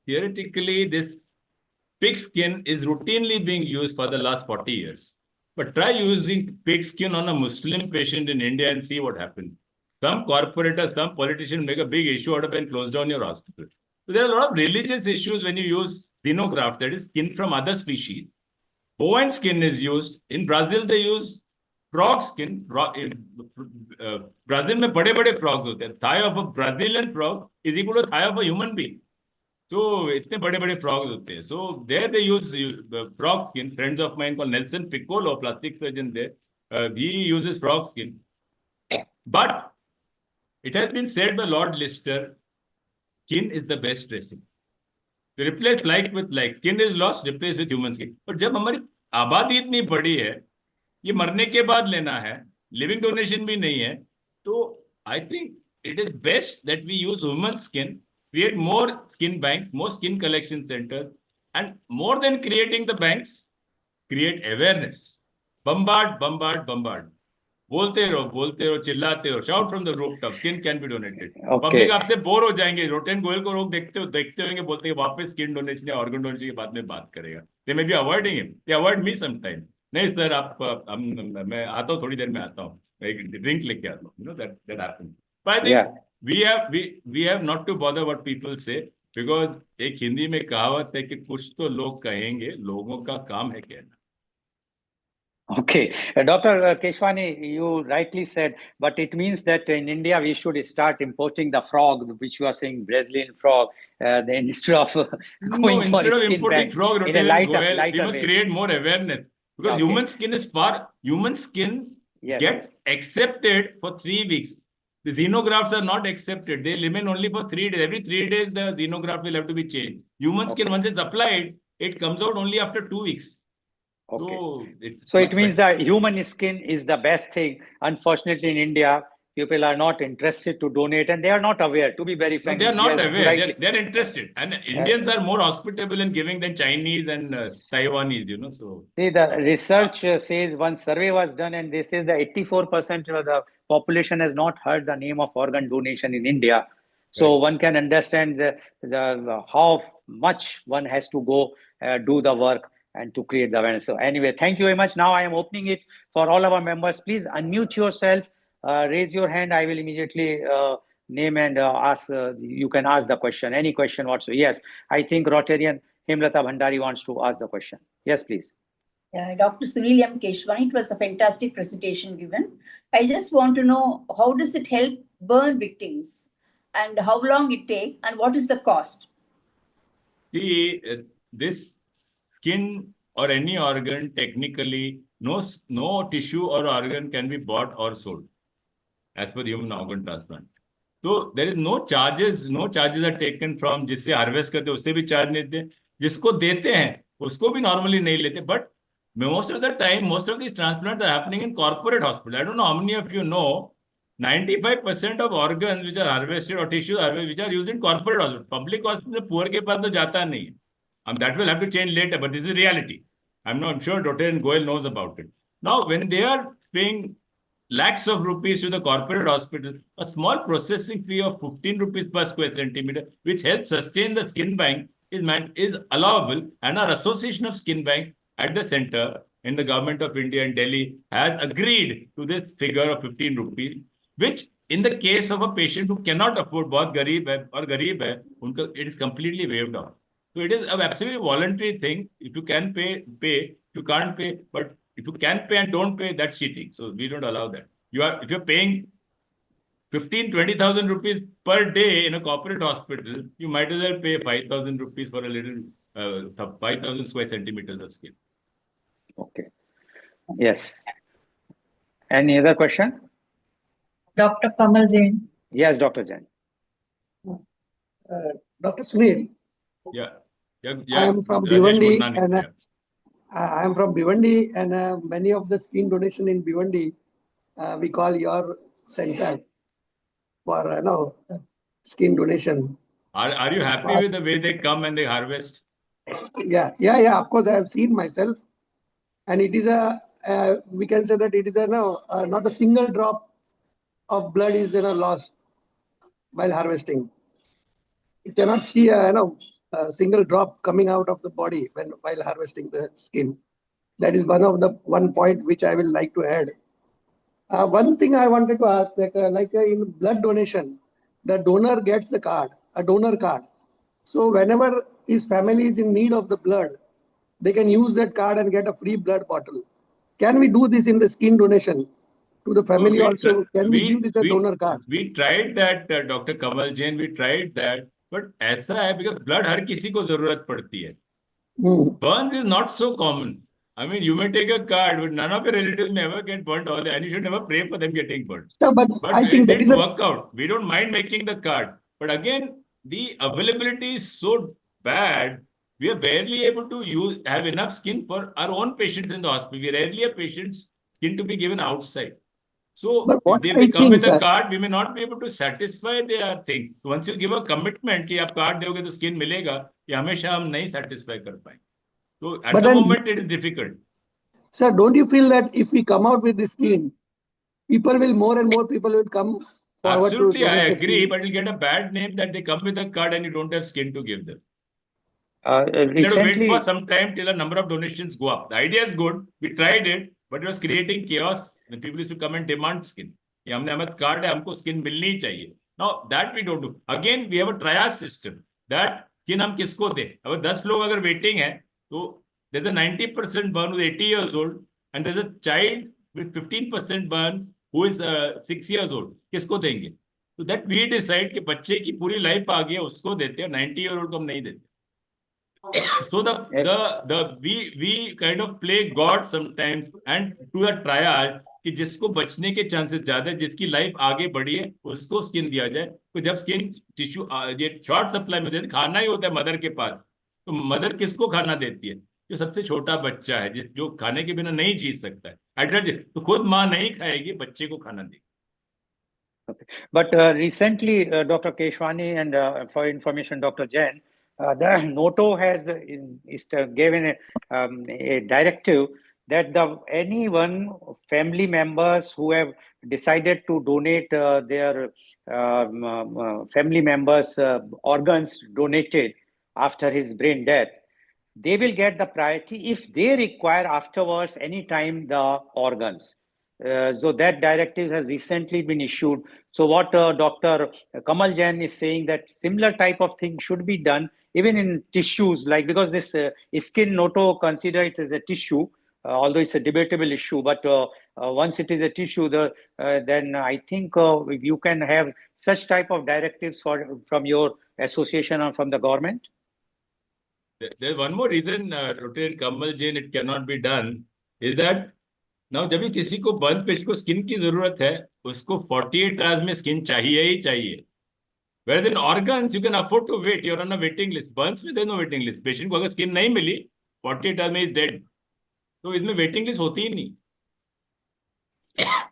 Theoretically, this pig skin is routinely being used for the last 40 years. But try using pig skin on a Muslim patient in India and see what happens. Some corporators, some politicians make a big issue out of it and close down your hospital. So there are a lot of religious issues when you use xenograft, that is skin from other species. Bovine skin is used. In Brazil, they use frog skin. Brazil में बड़े-बड़े frogs होते हैं. Thigh of a Brazilian frog is equal to thigh of a human being. So इतने बड़े-बड़े frogs होते हैं. So there they use frog skin. Friends of mine called Nelson Piccolo, plastic surgeon there, he uses frog skin. But it has been said by Lord Lister, skin is the best dressing. To replace like with like, skin is lost, replace with human skin. But जब हमारी आबादी इतनी बड़ी है, ये मरने के बाद लेना है, living donation भी नहीं है, तो I think it is best that we use human skin, create more skin banks, more skin collection centers, and more than creating the banks, create awareness. Bombard, bombard, bombard. बोलते रहो, चिल्लाते रहो, shout from the rooftop, skin can be donated. Public आपसे bore हो जाएंगे, rotten Goyal को लोग देखते होंगे, बोलते हैं वापस skin donation या organ donation के बाद में बात करेगा. They may be avoiding him. They avoid me sometimes. नहीं सर, मैं आता हूँ, थोड़ी देर में आता हूँ, एक drink लेके आता हूँ. You know that happens. But I think we have not to bother what people say, because एक हिंदी में कहावत है कि कुछ तो लोग कहेंगे, लोगों का काम है कहना. Okay, Dr. Keswani, you rightly said, but it means that in India we should start importing the frog, which you are saying Brazilian frog, instead of going for skin importing frog, in a lighter we must create more awareness, because human skin gets accepted for 3 weeks. The xenografts are not accepted; they remain only for 3 days. Every 3 days, the xenograft will have to be changed. Human skin, once it's applied, it comes out only after 2 weeks. Okay. So it means that human skin is the best thing. Unfortunately, in India, people are not interested to donate, and they are not aware, to be very frank. No, they are not aware. They're interested. And Indians are more hospitable in giving than Chinese and Taiwanese, you know. So see, the research says, one survey was done, and they says that 84% of the population has not heard the name of organ donation in India. So one can understand the how much one has to go do the work and to create the awareness. So anyway, thank you very much. Now I am opening it for all our members. Please unmute yourself, raise your hand. I will immediately name and ask. You can ask the question, any question whatsoever. Yes, I think Rotarian Hemlata Bhandari wants to ask the question. Yes, please. Dr. Sunil M. Keswani, it was a fantastic presentation given. I just want to know, how does it help burn victims, and how long it takes, and what is the cost? This skin or any organ, technically, no tissue or organ can be bought or sold as per human organ transplant. So there is no charges are taken from जिससे harvest करते उससे भी charge नहीं देते, जिसको देते हैं उसको भी normally नहीं लेते. But most of the time, most of these transplants are happening in corporate hospitals. I don't know how many of you know, 95% of organs which are harvested or tissues which are used in corporate hospitals. Public hospital poor के पास तो जाता नहीं. That will have to change later, but this is reality. I'm sure Dr. Goel knows about it. Now, when they are paying lakhs of rupees to the corporate hospital, a small processing fee of 15 rupees per square centimeter, which helps sustain the skin bank, is allowable. And our Association of Skin Banks at the center in the government of India in Delhi has agreed to this figure of 15 rupees, which in the case of a patient who cannot afford, बहुत गरीब है और गरीब है, उनको it is completely waived off. So it is an absolutely voluntary thing. If you can pay, pay. If you can't pay, but if you can pay and don't pay, that's cheating. So we don't allow that. If you're paying 15,000-20,000 rupees per day in a corporate hospital, you might as well pay 5,000 rupees for a little 5,000 square centimeters of skin. Okay. Yes. Any other question? Dr. Kamal Jain. Yes, Dr. Jain. Dr. Sunil. Yeah. I am from Rajesh Bhiwandi, Gurnani, and yeah. I am from Bhiwandi, and many of the skin donation in Bhiwandi, we call your center for skin donation. Are you happy with the way they come and they harvest? Yeah. Of course, I have seen myself, and it is we can say that it is not a single drop of blood is lost while harvesting. You cannot see a single drop coming out of the body while harvesting the skin. That is one point which I will like to add. One thing I wanted to ask, that in blood donation, the donor gets the card, a donor card. So whenever his family is in need of the blood, they can use that card and get a free blood bottle. Can we do this in the skin donation to the family also? Can we give this a donor card? We tried that, Dr. Kamal Jain. We tried that, but ऐसा है because blood हर किसी को जरूरत पड़ती है. Burns is not so common. I mean, you may take a card, but none of your relatives may ever get burnt, and you should never pray for them getting burnt. So, but I think it didn't work out. We don't mind making the card, but again, the availability is so bad. We are barely able to have enough skin for our own patients in the hospital. We rarely have patients' skin to be given outside. So if they come with a card, we may not be able to satisfy their thing. Once you give a commitment कि आप card दोगे तो skin मिलेगा, ये हमेशा हम नहीं satisfy कर पाएंगे. So at the moment it is difficult. Sir, don't you feel that if we come out with this scheme, more and more people will come forward? Absolutely, I agree, but you'll get a bad name that they come with a card and you don't have skin to give them. You have to wait for some time till a number of donations go up. The idea is good. We tried it, but it was creating chaos. The people used to come and demand skin. ये हमने हमारा card है, हमको skin मिलनी ही चाहिए. Now that we don't do. Again, we have a triage system. That skin हम किसको दे? अगर 10 लोग अगर waiting है, तो there's a 90% burn who's 80 years old, and there's a child with 15% burn who is 6 years old. किसको देंगे? So that we decide कि बच्चे की पूरी life आ गई है, उसको देते हैं, 90-year-old को हम नहीं देते. So we kind of play God sometimes and do a trial कि जिसको बचने के चांसेस ज्यादा है, जिसकी लाइफ आगे बढ़ी है, उसको स्किन दिया जाए. तो जब स्किन टिश्यू ये शॉर्ट सप्लाई में खाना ही होता है मदर के पास, तो मदर किसको खाना देती है? जो सबसे छोटा बच्चा है, जो खाने के बिना नहीं जी सकता है, तो खुद माँ नहीं खाएगी, बच्चे को खाना देगी. Okay. But recently, Dr. Keswani and for information, Dr. Jain, the NOTO has given a directive that anyone family members who have decided to donate their family members organs donated after his brain death, they will get the priority if they require afterwards anytime the organs. So that directive has recently been issued. So what Dr. Kamal Jain is saying, that similar type of thing should be done even in tissues, like, because this skin NOTO consider it as a tissue, although it's a debatable issue, but once it is a tissue, then I think you can have such type of directives from your association or from the government. There's one more reason, Dr. Kamal Jain, it cannot be done, is that now जब भी किसी को burn patient को skin की जरूरत है, उसको 48 hours में स्किन चाहिए ही चाहिए. Whereas in organs, you can afford to wait. You're on a waiting list. Burns में there's no waiting list. Patient को अगर स्किन नहीं मिली, 48 आवर्स में is dead. तो इसमें waiting list होती ही नहीं.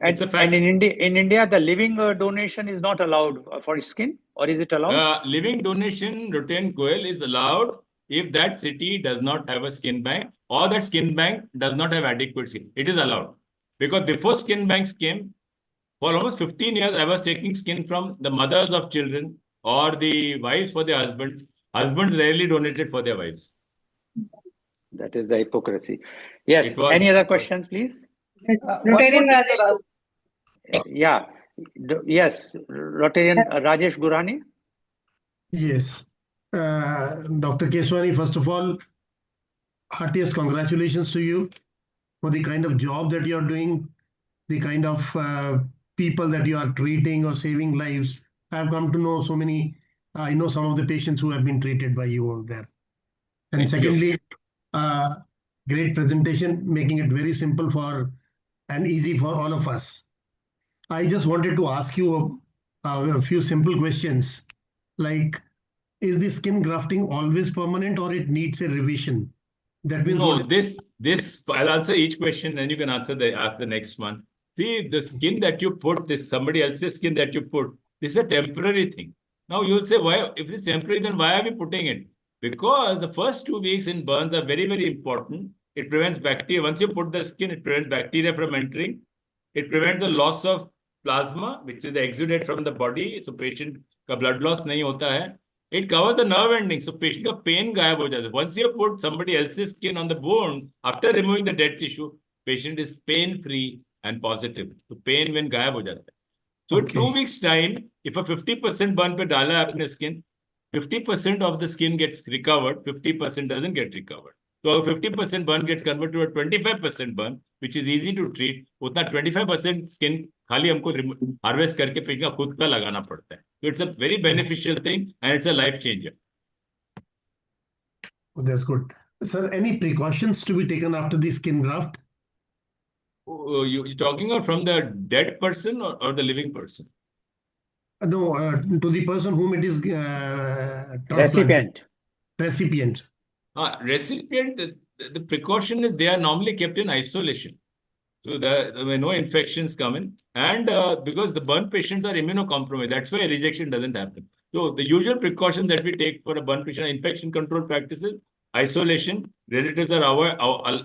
And in India, the living donation is not allowed for skin, or is it allowed? Living donation, Dr. Goel, is allowed if that city does not have a skin bank, or that skin bank does not have adequate skin. It is allowed. Because before skin banks came, for almost 15 years, I was taking skin from the mothers of children or the wives for their husbands. Husbands rarely donated for their wives. That is the hypocrisy. Yes. Any other questions, please? Rotarian Rajesh. Yeah. Yes, Rotarian Rajesh Gurani. Yes. Dr. Keswani, first of all, heartiest congratulations to you for the kind of job that you're doing, the kind of people that you are treating or saving lives. I've come to know so many, I know some of the patients who have been treated by you over there. And Thank you. secondly, great presentation, making it very simple for and easy for all of us. I just wanted to ask you a few simple questions, like, is the skin grafting always permanent or it needs a revision? That means No, this I'll answer each question, and you can ask the next one. See, the skin that you put, this somebody else's skin that you put, this is a temporary thing. Now you'll say, why? If it's temporary, then why are we putting it? Because the first 2 weeks in burns are very, very important. It prevents bacteria. Once you put the skin, it prevents bacteria from entering. It prevents the loss of plasma, which is the exudate from the body. So patient का blood loss नहीं होता है. It covers the nerve ending, so patient का pain गायब हो जाता है. Once you put somebody else's skin on the bone, after removing the dead tissue, patient is pain-free and positive. So pain when गायब हो जाता है. So in 2 weeks time, if a 50% burn पे डाला है अपने skin, 50% of the skin gets recovered, 50% doesn't get recovered. So a 50% burn gets converted to a 25% burn, which is easy to treat. उतना 25% skin खाली हमको harvest करके पेट का खुद का लगाना पड़ता है. So it's a very beneficial thing and it's a life changer. Oh, that's good. Sir, any precautions to be taken after the skin graft? You're talking about from the dead person or the living person? No, to the person whom it is Recipient. Recipient. Recipient, the precaution is they are normally kept in isolation. So there were no infections coming. And because the burn patients are immunocompromised, that's why rejection doesn't happen. So the usual precaution that we take for a burn patient are infection control practices, isolation. Relatives are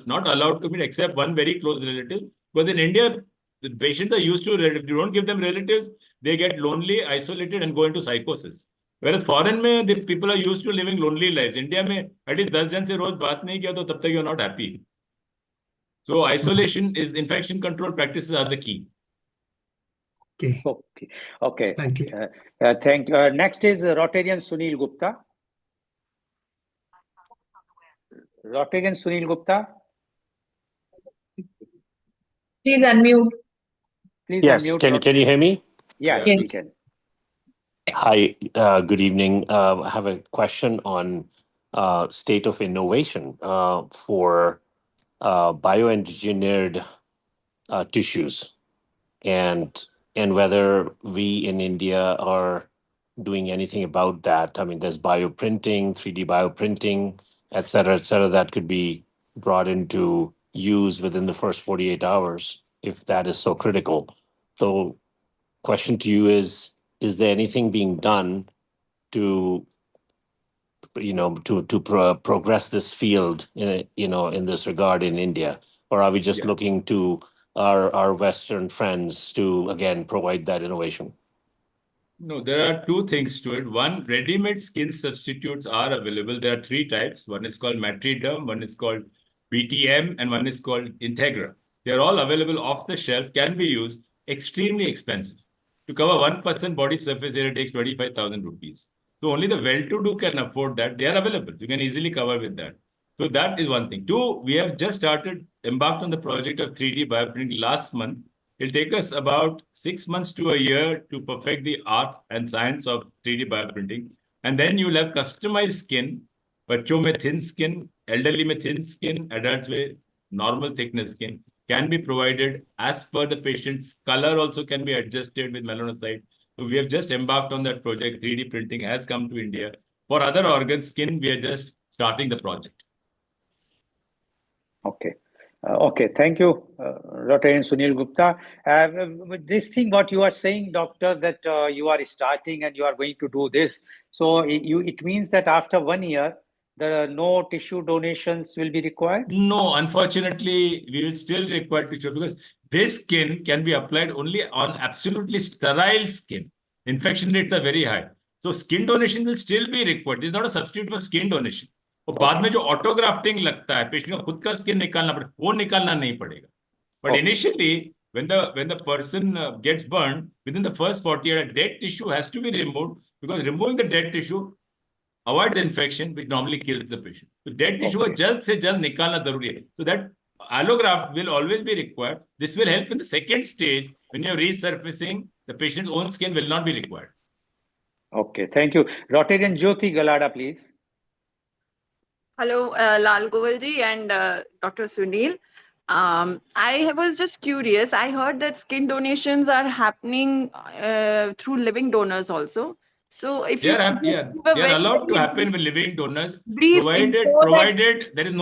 not allowed to meet except one very close relative. But in India, the patients are used to relatives. You don't give them relatives, they get lonely, isolated, and go into psychosis. Whereas foreign में the people are used to living lonely lives. India में at least 10 जन से रोज बात नहीं किया तो तब तक you're not happy. So isolation is infection control practices are the key. Okay. Okay. Thank you. Thank you. Next is Rotarian Sunil Gupta. Rotarian Sunil Gupta. Please unmute. Please Yes, unmute. can you hear me? Yes, Yes. we can. Hi, good evening. I have a question on state of innovation for bioengineered tissues and whether we in India are doing anything about that. I mean, there's bioprinting, 3D bioprinting, et cetera, that could be brought into use within the first 48 hours if that is so critical. So question to you is there anything being done to progress this field in this regard in India, or are we just looking to our Western friends to again provide that innovation? No, there are two things to it. One, ready-made skin substitutes are available. There are 3 types. One is called Matriderm, one is called BTM, and one is called Integra. They are all available off the shelf, can be used, extremely expensive. To cover 1% body surface area takes 25,000 rupees. So only the well-to-do can afford that. They are available. You can easily cover with that. So that is one thing. 2, we have just embarked on the project of 3D bioprinting last month. It'll take us about 6 months to a year to perfect the art and science of 3D bioprinting. And then you'll have customized skin, बच्चों में thin skin, elderly में thin skin, adults with normal thickness skin can be provided as per the patient's color also can be adjusted with melanocyte. So we have just embarked on that project. 3D printing has come to India. For other organs, skin, we are just starting the project. Okay. Okay, thank you, Rotarian Sunil Gupta. This thing, what you are saying, doctor, that you are starting and you are going to do this. So it means that after 1 year, no tissue donations will be required? No, unfortunately, we will still require tissue because this skin can be applied only on absolutely sterile skin. Infection rates are very high. So skin donation will still be required. This is not a substitute for skin donation. और बाद में जो ऑटोग्राफ्टिंग लगता है patient का खुद का skin निकालना पड़ेगा वो निकालना नहीं पड़ेगा but initially when the person gets burned, within the first 40 hours, dead tissue has to be removed, because removing the dead tissue avoids infection, which normally kills the patient. So dead tissue को जल्द से जल्द निकालना जरूरी है. So that allograft will always be required. This will help in the second stage when you're resurfacing. The patient's own skin will not be required. Okay, thank you. Rotarian Jyoti Galada, please. Hello, Lal Govalji and Dr. Sunil. I was just curious. I heard that skin donations are happening through living donors also. So if They you are, could yeah, just give a they are very, allowed to very happen with living donors, brief info that provided there is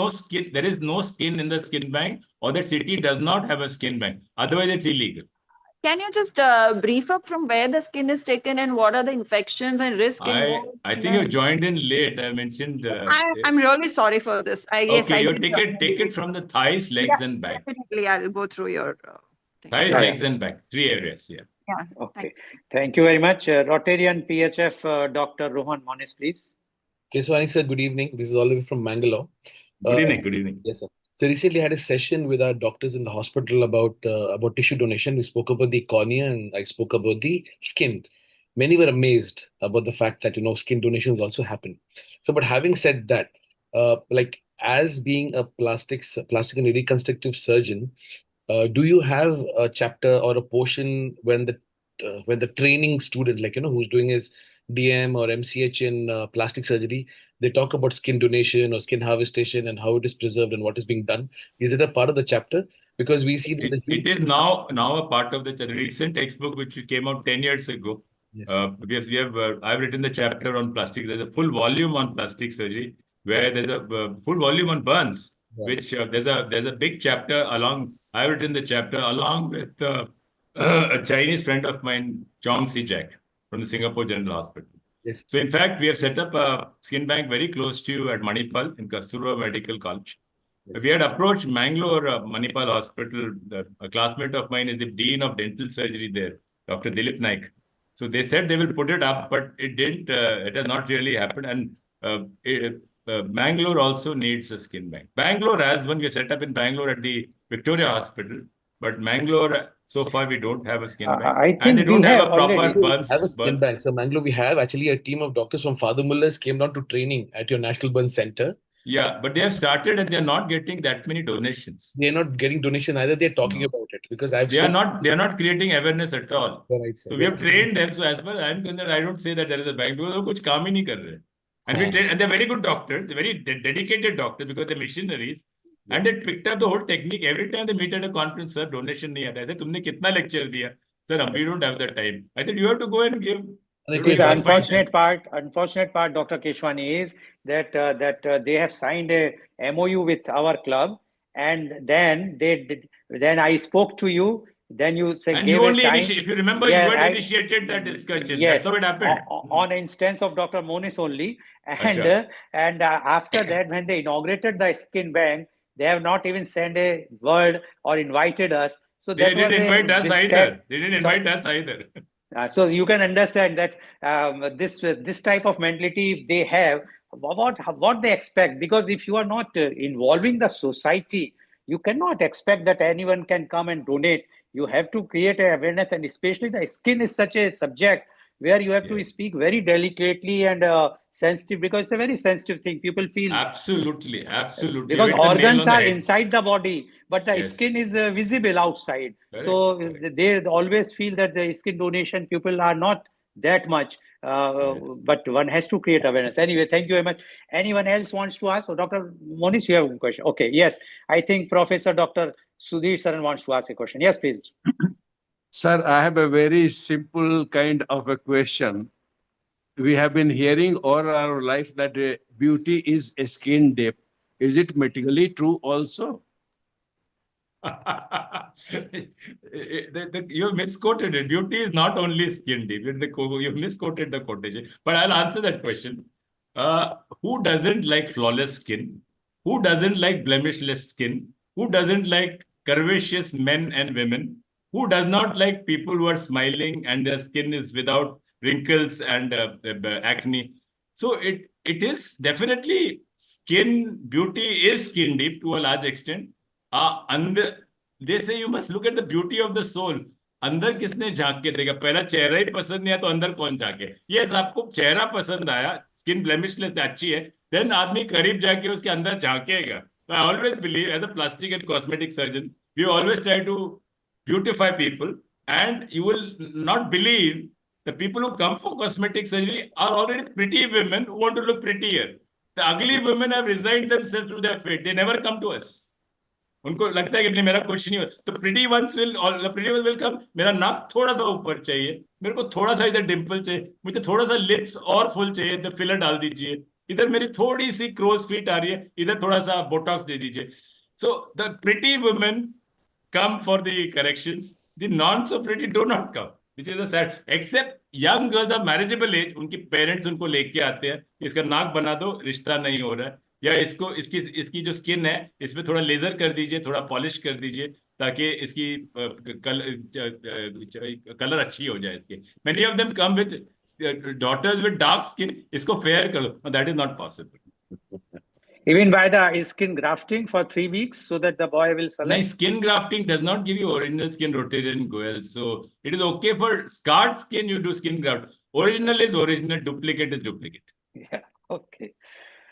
no skin in the skin bank, or the city does not have a skin bank. Otherwise, it's illegal. can you just brief up from where the skin is taken and what are the infections and risk involved? I think you joined in late. I mentioned. I'm really sorry for this. Yes, Okay, I you did. take it from the thighs, legs, and back. Definitely, I'll go through your things. Thighs, legs, and back. 3 areas. Yeah. Yeah. Okay. Thank you very much. Rotarian PHF, Dr. Rohan Monis, please. Keswani sir, good evening. This is all the way from Mangalore. Good evening. Good evening. Yes, sir. So recently I had a session with our doctors in the hospital about tissue donation. We spoke about the cornea and I spoke about the skin. Many were amazed about the fact that skin donations also happen. So, but having said that, like as being a plastic and reconstructive surgeon, do you have a chapter or a portion when the training student, like who's doing his DM or MCH in plastic surgery, they talk about skin donation or skin harvestation and how it is preserved and what is being done? Is it a part of the chapter? Because we see this. It is now a part of the recent textbook which came out 10 years ago. Yes. I've written the chapter on plastic. There's a full volume on plastic surgery where there's a full volume on burns, which there's a big chapter along. I've written the chapter along with a Chinese friend of mine, Chong Si Jack, from the Singapore General Hospital. Yes. So in fact, we have set up a skin bank very close to you at Manipal in Kasturba Medical College. Yes. We had approached Mangalore Manipal Hospital. A classmate of mine is the Dean of Dental Surgery there, Dr. Dilip Naik. So they said they will put it up, but it didn't. It has not really happened. And Mangalore also needs a skin bank. Bangalore has one. We set up in Bangalore at the Victoria Hospital. But Mangalore, so far, we don't have a skin bank. I think and they don't we have have a proper already burns. Have a skin bank. So Mangalore, we have actually a team of doctors from Father Muller's came down to training at your National Burn Center. Yeah, but they have started and they're not getting that many donations. They're not getting donation either. They're talking about it because they are not creating awareness at all. Right, so we have trained them. So as far as I'm concerned, I don't say that there is a bank because they kuch kaam hi nahi kar rahe. And we train, and they're very good doctors, they're very dedicated doctors because they're missionaries. Yes. And they picked up the whole technique. Every time they meet at a conference, sir, donation nahi aata. I said, tumne kitna lecture diya? Sir, we don't have the time. I said, you have to go and give. The unfortunate part, Dr. Keswani, is that they have signed a MOU with our club, and then I spoke to you. Then you said, and you only if you remember, you had initiated that discussion. Yes, that's how it happened. On instance of Dr. Monis only, and after that, when they inaugurated the skin bank, they have not even sent a word or invited us. So they didn't invite us either. They didn't invite us either. So you can understand that this type of mentality, if they have, what they expect, because if you are not involving the society, you cannot expect that anyone can come and donate. You have to create an awareness, and especially the skin is such a subject where you have to speak very delicately and sensitive, because it's a very sensitive thing. People feel absolutely because organs are inside the body, but the skin is visible outside. Correct. They always feel that the skin donation people are not that much, but one has to create awareness. Anyway, thank you very much. Anyone else wants to ask? So Dr. Monis, you have a question. Okay, yes. I think Professor Dr. Sudhir Saran wants to ask a question. Yes, please. Sir, I have a very simple kind of a question. We have been hearing all our life that beauty is skin deep. Is it medically true also? You misquoted it. Beauty is not only skin deep. You misquoted the quotation. But I'll answer that question. Who doesn't like flawless skin? Who doesn't like blemishless skin? Who doesn't like curvaceous men and women? Who does not like people who are smiling and their skin is without wrinkles and acne? So it is definitely beauty is skin deep to a large extent. they say you must look at the beauty of the soul. अंदर किसने झांक के देखा? पहला चेहरा ही पसंद नहीं आया तो अंदर कौन झांके? यस, आपको चेहरा पसंद आया, स्किन ब्लेमिश लेते अच्छी है, देन आदमी करीब जाके उसके अंदर झांकेगा. I always believe, as a plastic and cosmetic surgeon, we always try to beautify people, and you will not believe the people who come for cosmetic surgery are already pretty women who want to look prettier. The ugly women have resigned themselves to their fate. They never come to us. उनको लगता है कि नहीं, मेरा कुछ नहीं हो, तो प्रिटी वंस विल कम. मेरा नाक थोड़ा सा ऊपर चाहिए, मेरे को थोड़ा सा इधर डिम्पल चाहिए, मुझे थोड़ा सा लिप्स और फुल चाहिए, इधर फिलर डाल दीजिए, इधर मेरी थोड़ी सी क्रोज फीट आ रही है, इधर थोड़ा सा बोटॉक्स दे दीजिए. So the pretty women come for the corrections. The non so pretty do not come, which is a sad. Except young girls of marriageable age, उनके पेरेंट्स उनको लेके आते हैं, इसका नाक बना दो, रिश्ता नहीं हो रहा है, या इसको इसकी जो स्किन है इसमें थोड़ा लेजर कर दीजिए, थोड़ा पॉलिश कर दीजिए, ताकि इसकी कलर अच्छी हो जाए इसके. Many of them come with daughters with dark skin, इसको फेयर कर दो. That is not possible. Even by the skin grafting for 3 weeks so that the boy will select? No, skin grafting does not give you original skin rotation, Goel. So it is okay for scarred skin, you do skin graft. Original is original, duplicate is duplicate. Yeah, okay.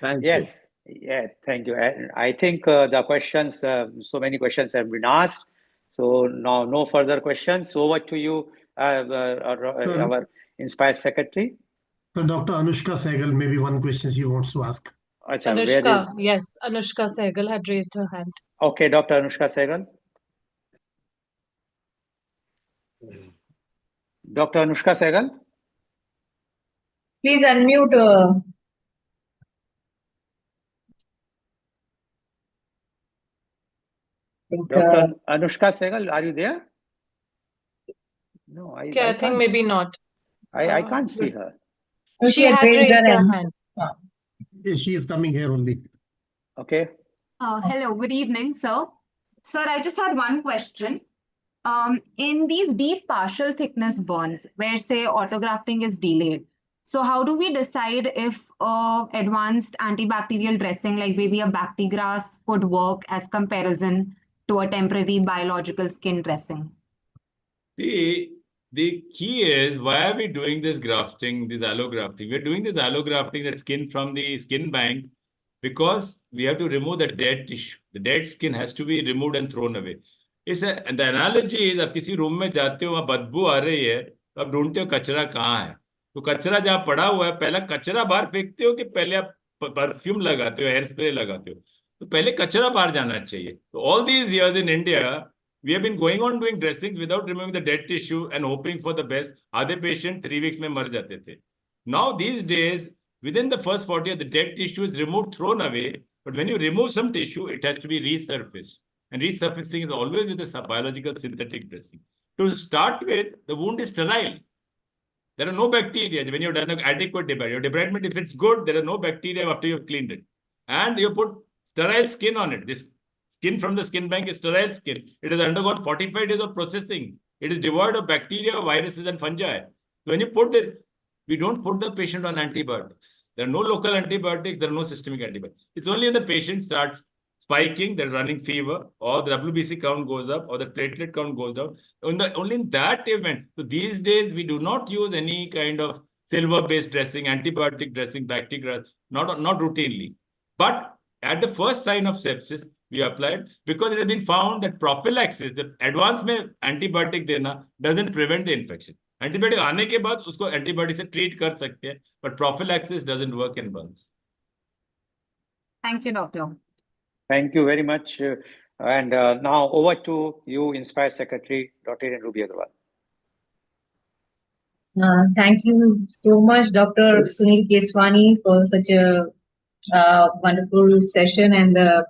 Thank you. Yes, yeah, thank you. And I think the questions, so many questions have been asked. So now no further questions. Over to you, our Inspire Secretary. So Dr. Anushka Sehgal, maybe one question she wants to ask. Achha, where Anushka, is? yes, Anushka Sehgal had raised her hand. Okay, Dr. Anushka Sehgal. Dr. Anushka Sehgal. Please unmute. Dr. Anushka Sehgal, are you there? No, Okay, I think can't maybe not. I can't see her. She had raised her hand. She is coming here only. Okay. Hello, good evening, sir. Sir, I just had one question. In these deep partial thickness burns, where say autografting is delayed, so how do we decide if advanced antibacterial dressing like maybe a Bactigras could work as comparison to a temporary biological skin dressing? The key is, why are we doing this grafting, this allografting? We're doing this allografting, that skin from the skin bank, because we have to remove the dead tissue. The dead skin has to be removed and thrown away. The analogy is, आप किसी room में जाते हो, वहाँ बदबू आ रही है, तो आप ढूंढते हो कचरा कहाँ है. तो कचरा जहाँ पड़ा हुआ है, पहला कचरा बाहर फेंकते हो कि पहले आप परफ्यूम लगाते हो, हेयर स्प्रे लगाते हो? तो पहले कचरा बाहर जाना चाहिए. तो all these years in India, we have been going on doing dressings without removing the dead tissue and hoping for the best. Other patient 3 weeks में मर जाते थे. Now these days, within the first 40 years, the dead tissue is removed, thrown away. But when you remove some tissue, it has to be resurfaced. And resurfacing is always with a biological synthetic dressing. To start with, the wound is sterile. There are no bacteria. When you've done an adequate debridement, your debridement, if it's good, there are no bacteria after you've cleaned it. And you put sterile skin on it. This skin from the skin bank is sterile skin. It has undergone 45 days of processing. It is devoid of bacteria, viruses, and fungi. So when you put this, we don't put the patient on antibiotics. There are no local antibiotics. There are no systemic antibiotics. It's only when the patient starts spiking, they're running fever, or the WBC count goes up, or the platelet count goes down. Only in that event. So these days, we do not use any kind of silver-based dressing, antibiotic dressing, bacteria, not routinely. But at the first sign of sepsis, we applied, because it has been found that prophylaxis, the advance में antibiotic देना doesn't prevent the infection. Antibiotic आने के बाद उसको antibiotic से treat कर सकते हैं, but prophylaxis doesn't work in burns. Thank you, doctor. Thank you very much. And now over to you, Inspire Secretary, Dr. Ruby Agarwal. Thank you so much, Dr. Sunil Keswani, for such a wonderful session and the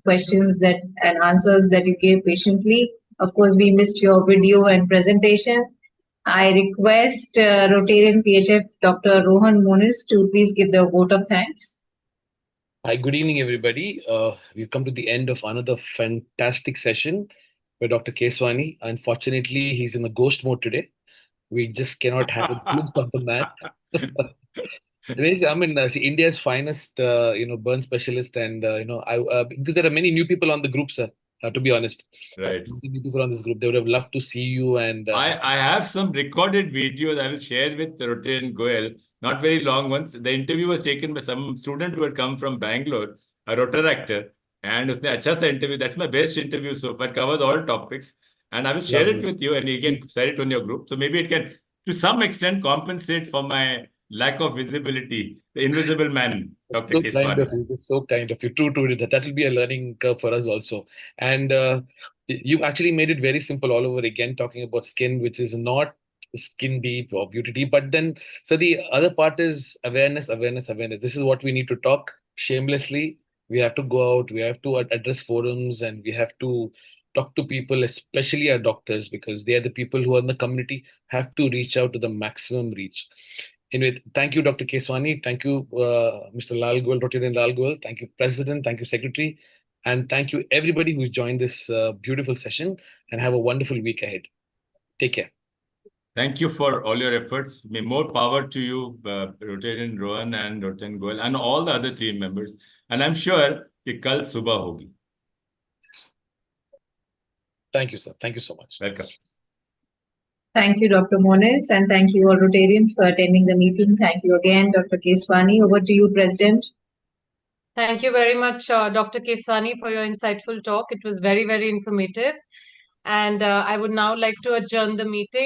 questions and answers that you gave patiently. Of course, we missed your video and presentation. I request Rotarian PHF Dr. Rohan Monis to please give the vote of thanks. Hi, good evening, everybody. We've come to the end of another fantastic session by Dr. Keswani. Unfortunately, he's in a ghost mode today. We just cannot have a glimpse of the man. I mean, India's finest, burn specialist, and because there are many new people on the group, sir. to be honest. Right. Many people on this group, they would have loved to see you. And I have some recorded videos I will share with Rote and Goel, not very long ones. The interview was taken by some student who had come from Bangalore, a Rotaract, and usne acha sa interview. That's my best interview so far. Covers all topics, and I will share it Lovely. with you, and you can share it on your group. So maybe it can, to some extent, compensate for my lack of visibility. The invisible man, Dr. So kind Keswani. of you. It's so kind of you. True, true. That will be a learning curve for us also. And you actually made it very simple all over again, talking about skin, which is not skin deep or beauty deep. But then, so the other part is awareness, awareness, awareness. This is what we need to talk shamelessly. We have to go out, we have to address forums, and we have to talk to people, especially our doctors, because they are the people who are in the community, have to reach out to the maximum reach. Anyway, thank you, Dr. Keswani. Thank you, Mr. Lal Goel, Rotarian Lal Goel. Thank you, President. Thank you, Secretary. And thank you, everybody who's joined this beautiful session. And have a wonderful week ahead. Take care. Thank you for all your efforts. May more power to you, Rotarian Rohan and Rotarian Goel, and all the other team members. And I'm sure कि कल सुबह होगी. Thank you, sir. Thank you so much. Welcome. Thank you, Dr. Moniz, and thank you all Rotarians for attending the meeting. Thank you again, Dr. Keswani. Over to you, President. Thank you very much, Dr. Keswani, for your insightful talk. It was very, very informative. And I would now like to adjourn the meeting.